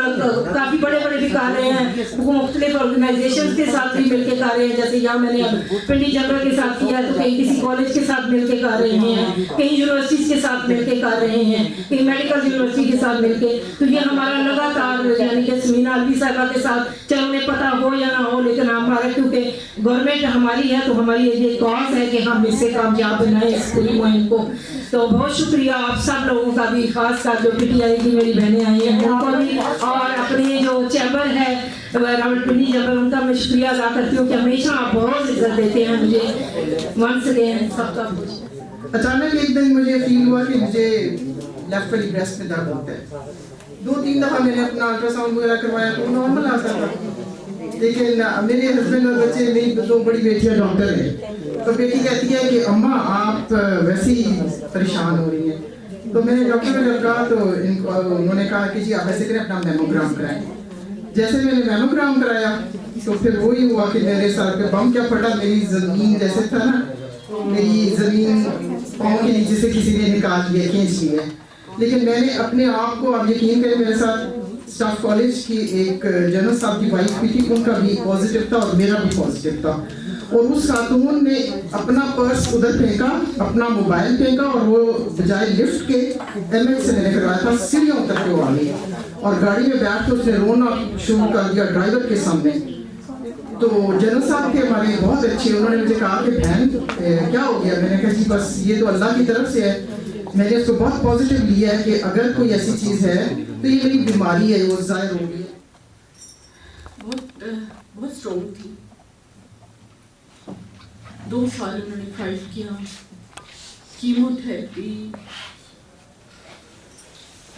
S8: काफ़ी बड़े बड़े भी कर रहे हैं। वो मुख्तलिफ ऑर्गेनाइजेशन के साथ भी मिलकर कर रहे हैं, जैसे यहाँ मैंने अब पिंडी चैम्बर के साथ किया, तो कहीं किसी कॉलेज के साथ मिलकर कर रहे हैं, कहीं यूनिवर्सिटीज़ के साथ मिलकर कर रहे हैं, कहीं मेडिकल यूनिवर्सिटी के साथ मिलकर। तो ये हमारा लगातार यानी कि समीना अलवी साहिबा के साथ, चाहे उन्हें पता हो या ना हो, लेकिन हमारा क्योंकि गवर्नमेंट हमारी है तो हमारी ये कॉज है कि हम इससे कामयाब बनाएं इस पूरी मुहिम को। तो बहुत शुक्रिया आप सब लोगों का भी, खास कर जो PTI की मेरी बहनें आई हैं उनको भी, और अपने जो चैम्बर है रावलपिंडी जब उनका मैं शुक्रिया अदा करती हूँ कि हमेशा आप बहुत इज्जत देते हैं मुझे। वंस अगेन सबका
S9: अचानक एक दिन मुझे फील हुआ कि मुझे लेफ्ट वाली ब्रेस्ट में दर्द होता है। 2-3 दफ़ा मैंने अपना अल्ट्रासाउंड वगैरह करवाया तो नॉर्मल आता था, लेकिन मेरे हस्बैंड और बच्चे, मेरी 2 बड़ी बेटियां डॉक्टर हैं, तो बेटी कहती है कि अम्मा आप वैसे ही परेशान हो रही हैं। तो मैंने डॉक्टर को कहा तो उन्होंने कहा कि जी आप ऐसे करें, अपना मेमोग्राम कराएं। जैसे मैंने मेमोग्राम कराया तो फिर वही हुआ कि मेरे सर पे बम क्या फटा, मेरी ज़मीन जैसे था ना, मेरी ज़मीन पाँव के नीचे से किसी ने निकाल लिया, खींच लिया। लेकिन मैंने अपने आप को, आप यकीन करें, मेरे साथ स्टाफ कॉलेज की एक जनरल साहब की वाइफ भी थी, उनका भी पॉजिटिव था और मेरा भी पॉजिटिव था। और उस खातून ने अपना पर्स उधर फेंका, अपना मोबाइल फेंका, और वो बजाय लिफ्ट के एमएच से मैंने करवाया था, सीढ़ियों उतर के वो आ गई और गाड़ी में बैठ के उसने रोना शुरू कर दिया ड्राइवर के सामने। तो जनरल साहब के हमारे बहुत अच्छे, उन्होंने मुझे कहा कि बहन क्या हो गया। मैंने कहा जी बस ये तो अल्लाह की तरफ से है, मैंने इसको बहुत पॉजिटिव लिया है कि अगर कोई ऐसी चीज़ है तो ये मेरी बीमारी है, वो जाहिर हो गई।
S1: बहुत स्ट्रॉन्ग थी। 2 साल उन्होंने फाइट किया, कीमोथेरेपी,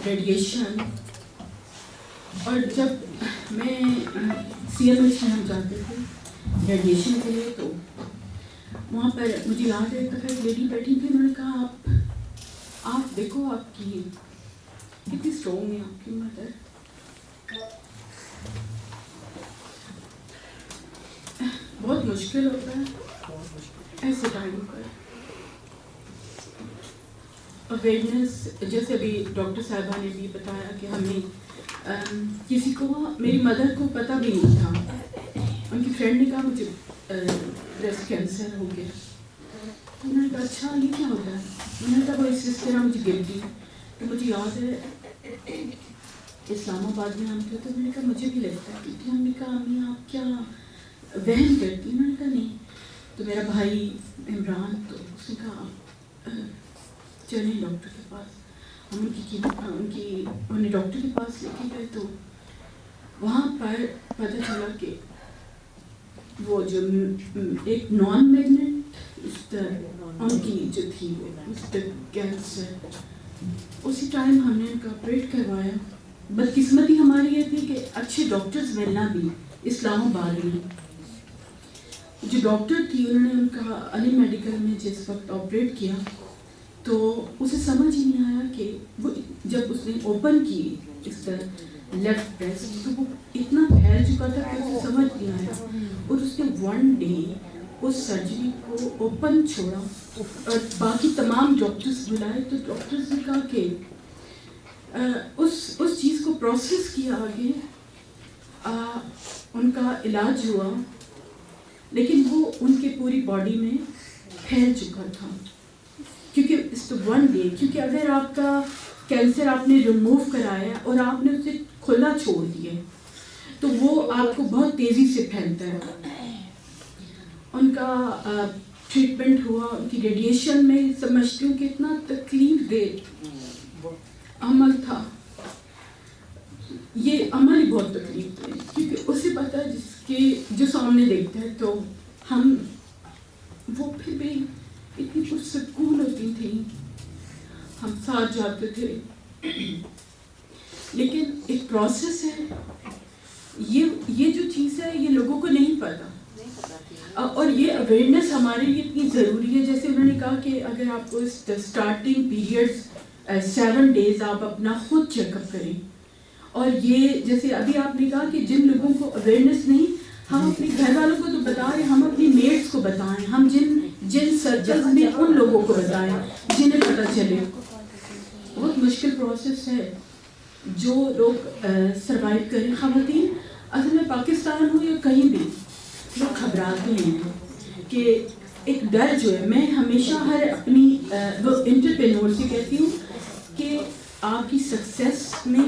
S1: रेडिएशन। और जब मैं CMH में हम जाते थे रेडिएशन के लिए, तो वहाँ पर मुझे याद है एक लेडी बैठी थी, उन्होंने कहा आप देखो आपकी कितनी स्ट्रॉन्ग है आपकी मदर। बहुत मुश्किल होता है ऐसे टाइम पर अवेयरनेस। जैसे अभी डॉक्टर साहिबा ने भी बताया कि हमें किसी को, मेरी मदर को पता भी नहीं था। उनकी फ्रेंड ने कहा मुझे ब्रेस्ट कैंसर हो गया। उन्होंने कहा अच्छा ये क्या होता है। उन्होंने कहा वो इस तरह मुझे गिरती। तो मुझे याद है इस्लामाबाद में हम थे, तो मैंने कहा मुझे भी लगता है। क्योंकि हमने कहा अम्मी आप क्या वहन करती। उन्होंने कहा नहीं। तो मेरा भाई इमरान, तो उसने कहा चलें डॉक्टर के पास। हम उन्हें डॉक्टर के पास लेके गए, तो वहाँ पर पता चला कि वो जो एक नॉन मैग्नेट उनकी जो थी कैंसर, उसी टाइम हमने उनका ऑपरेट करवाया। बदकिस्मती हमारी ये थी कि अच्छे डॉक्टर्स मिलना भी इस्लामाबाद में। जो डॉक्टर थी उन्होंने उनका अली मेडिकल में जिस वक्त ऑपरेट किया, तो उसे समझ ही नहीं आया कि वो जब उसने ओपन की इस तरह लेफ्ट ब्रेस्ट, तो वो इतना फैल चुका था कि उसे समझ नहीं आया। और उसने 1 डे उस सर्जरी को ओपन छोड़ा और बाकी तमाम डॉक्टर्स बुलाए। तो डॉक्टर्स ने कहा कि उस चीज़ को प्रोसेस किया आगे, उनका इलाज हुआ, लेकिन वो उनके पूरी बॉडी में फैल चुका था। क्योंकि इस तो 1 डे, क्योंकि अगर आपका कैंसर आपने रिमूव कराया और आपने उसे खुला छोड़ दिया तो वो आपको बहुत तेज़ी से फैलता है। उनका ट्रीटमेंट हुआ, उनकी रेडिएशन में समझती हूँ कि इतना तकलीफ दे अमल था। ये अमल ही बहुत तकलीफ दे, क्योंकि उसे पता है जिसके जो सामने देखता है, तो हम वो फिर भी इतनी कुछ सुकून होती थी, हम साथ जाते थे। लेकिन एक प्रोसेस है, ये जो चीज़ है ये लोगों को नहीं पता, और ये अवेयरनेस हमारे लिए इतनी ज़रूरी है। जैसे उन्होंने कहा कि अगर आपको स्टार्टिंग पीरियड्स 7 डेज़ आप अपना खुद चेकअप करें। और ये जैसे अभी आपने कहा कि जिन लोगों को अवेयरनेस नहीं, हम अपने घर वालों को तो बताएं, हम अपनी मेट्स को बताएं, हम जिन सर्कल्स में उन लोगों को बताएं जिन्हें पता चले। बहुत मुश्किल प्रोसेस है जो लोग सरवाइव करें। ख़वातीन असल में पाकिस्तान हो या कहीं भी लोग घबराते हैं कि एक डर जो है, मैं हमेशा हर अपनी वो एंटरप्रेन्योर से कहती हूँ कि आपकी सक्सेस में,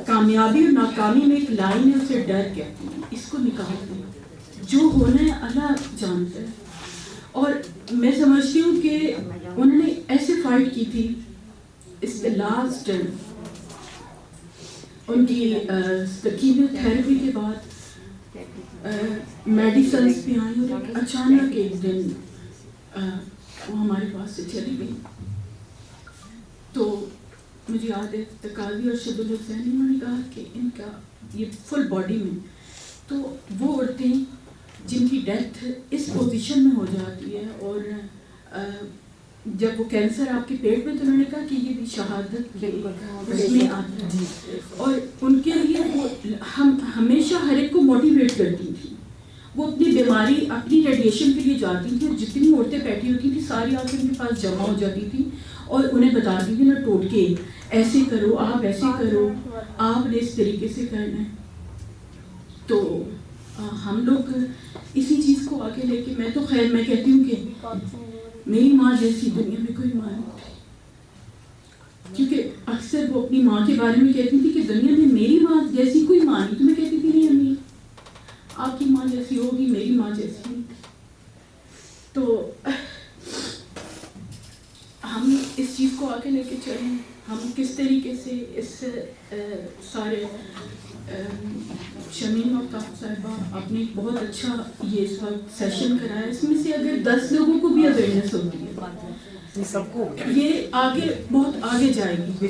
S1: कामयाबी और नाकामी में एक लाइन है, उसे डर कहती हूँ। इसको निकाल दें, जो होना है अल्लाह जानता है। और मैं समझती हूँ कि उन्होंने ऐसे फाइट की थी। इस लास्ट उनकी कीमोथेरेपी के बाद
S10: मेडिसिन भी आई और अचानक एक दिन वो हमारे पास से चली गई। तो मुझे याद है तकावी और शबुल हुसैन ने कहा कि इनका ये फुल बॉडी में, तो वो औरतें जिनकी डेथ इस पोजीशन में हो जाती है और जब वो कैंसर आपके पेट में, तो उन्होंने कहा कि ये भी शहादत उसमें आता है। और उनके लिए वो हम हमेशा हर एक को मोटिवेट करती थी। वो अपनी बीमारी, अपनी रेडिएशन के लिए जाती थी, जितनी औरतें बैठी होती थी सारी आके उनके पास जमा हो जाती थी और उन्हें बताती थी ना टोटके, ऐसे करो, आप ऐसे करो, आपने इस तरीके से करना है। तो हम लोग इसी चीज़ को आगे लेके, मैं तो खैर मैं कहती हूँ कि मेरी माँ जैसी दुनिया में कोई माँ नहीं थी, क्योंकि अक्सर वो अपनी माँ के बारे में कहती थी कि दुनिया में मेरी माँ जैसी कोई माँ नहीं। तो मैं कहती थी नहीं अम्मी, आपकी माँ जैसी होगी, मेरी माँ जैसी नहीं। तो हम इस चीज़ को आगे लेके चलें, हम किस तरीके से इस सारे शमीम आफ्ताब साहिबा आपने बहुत अच्छा ये इस वक्त सेशन कराया। इसमें से अगर 10 लोगों को भी अवेयरनेस होती है सबको, ये आगे बहुत आगे जाएगी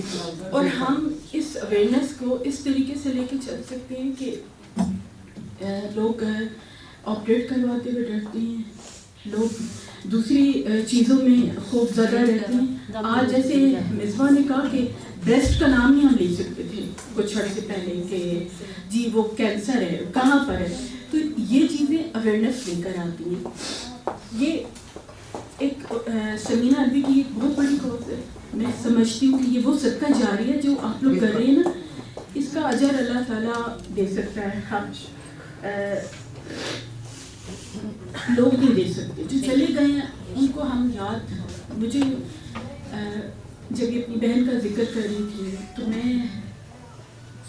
S10: और हम इस अवेयरनेस को इस तरीके से लेके चल सकते हैं कि लोग ऑपरेट करवाते हुए डरते हैं, लोग दूसरी चीज़ों में खूब ज़्यादा रहते हैं। आज जैसे मिसबा ने कहा कि ब्रेस्ट का नाम ही हम ले सकते थे कुछ अर्से पहले कि जी वो कैंसर है, कहाँ पर है। तो ये चीज़ें अवेयरनेस लेकर आती हैं। ये एक समीना अलवी की एक बहुत बड़ी कॉज है। मैं समझती हूँ कि ये वो सदका जारी है जो आप लोग कर रहे हैं ना, इसका अजर अल्लाह ताला दे सकता है। हम लोग नहीं दे सकते, जो चले गए हैं उनको हम याद। मुझे जब ये अपनी बहन का जिक्र कर रही थी तो मैं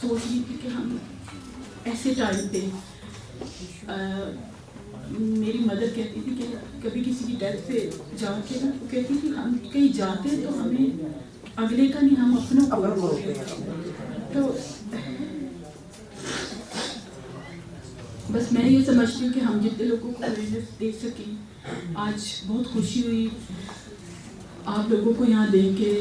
S10: सोच रही थी कि हम ऐसे टाइम पे मेरी मदर कहती थी कि कभी किसी की डेथ पे जाके ना, वो कहती थी हम कहीं जाते हैं तो हमें अगले का नहीं, हम अपनों को। तो बस मैं ये समझती हूँ कि हम जितने लोगों को अवेयरनेस दे सकें। आज बहुत खुशी हुई आप लोगों को यहाँ देख के।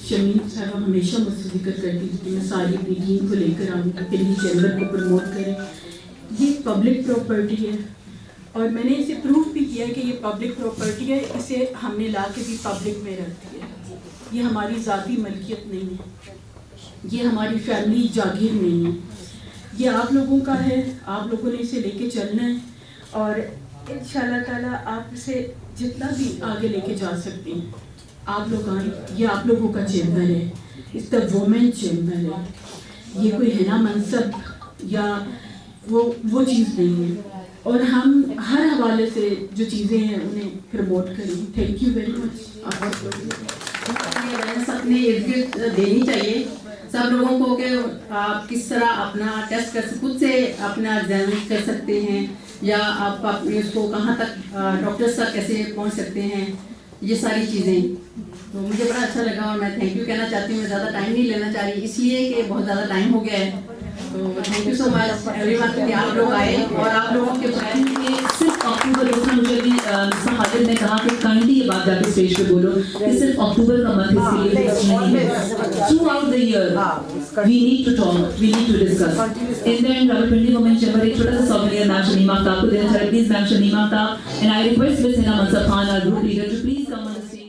S10: शमीम साहब हमेशा मुझसे जिक्र करती थी कि मैं सारी अपनी टीम को लेकर आऊँगी, दिल्ली चैम्बर को प्रमोट करें। ये पब्लिक प्रॉपर्टी है और मैंने इसे प्रूफ भी किया कि ये पब्लिक प्रॉपर्टी है। इसे हमने ला के भी पब्लिक में रख दिया। ये हमारी ज़ाती मलकियत नहीं है, ये हमारी फैमिली जागीर नहीं है, ये आप लोगों का है। आप लोगों ने इसे लेके चलना है और इंशाल्लाह ताला आप इसे जितना भी आगे लेके जा सकते हैं आप लोग आए। ये आप लोगों का चैम्बर है, इस द वुमेन चैम्बर है। ये कोई है ना मनसब या वो चीज़ नहीं है। और हम हर हवाले से जो चीज़ें हैं उन्हें प्रमोट करें। Thank you very much.
S11: अपने इर्द गिर्द देनी चाहिए सब लोगों को कि आप किस तरह अपना टेस्ट कर खुद से अपना एग्जामिन कर सकते हैं या आप अपने उसको कहाँ तक डॉक्टर्स तक कैसे पहुँच सकते हैं, ये सारी चीज़ें। तो मुझे बड़ा अच्छा लगा और मैं थैंक यू कहना चाहती हूँ। मैं ज़्यादा टाइम नहीं लेना चाह रही इसलिए कि बहुत ज़्यादा टाइम हो गया है। तो thank you so much everyone कि आप लोग आए और आप लोगों के
S4: सिर्फ अक्टूबर मुझे भी हाजिर ने कहा कि काइंडली ये बात जाके स्टेज पे बोलो कि सिर्फ अक्टूबर का मंथ इसके लिए नहीं है। Throughout the year we need to talk, we need to discuss. In the end Rawalpindi women chamber एक छोटा सा सॉवेनियर मैम शमीमा आफ्ताब को देना चाहती है। Please ma'am Shamima Aftab and I request miss Hina Mansab Khan, our group leader, to please come on the stage.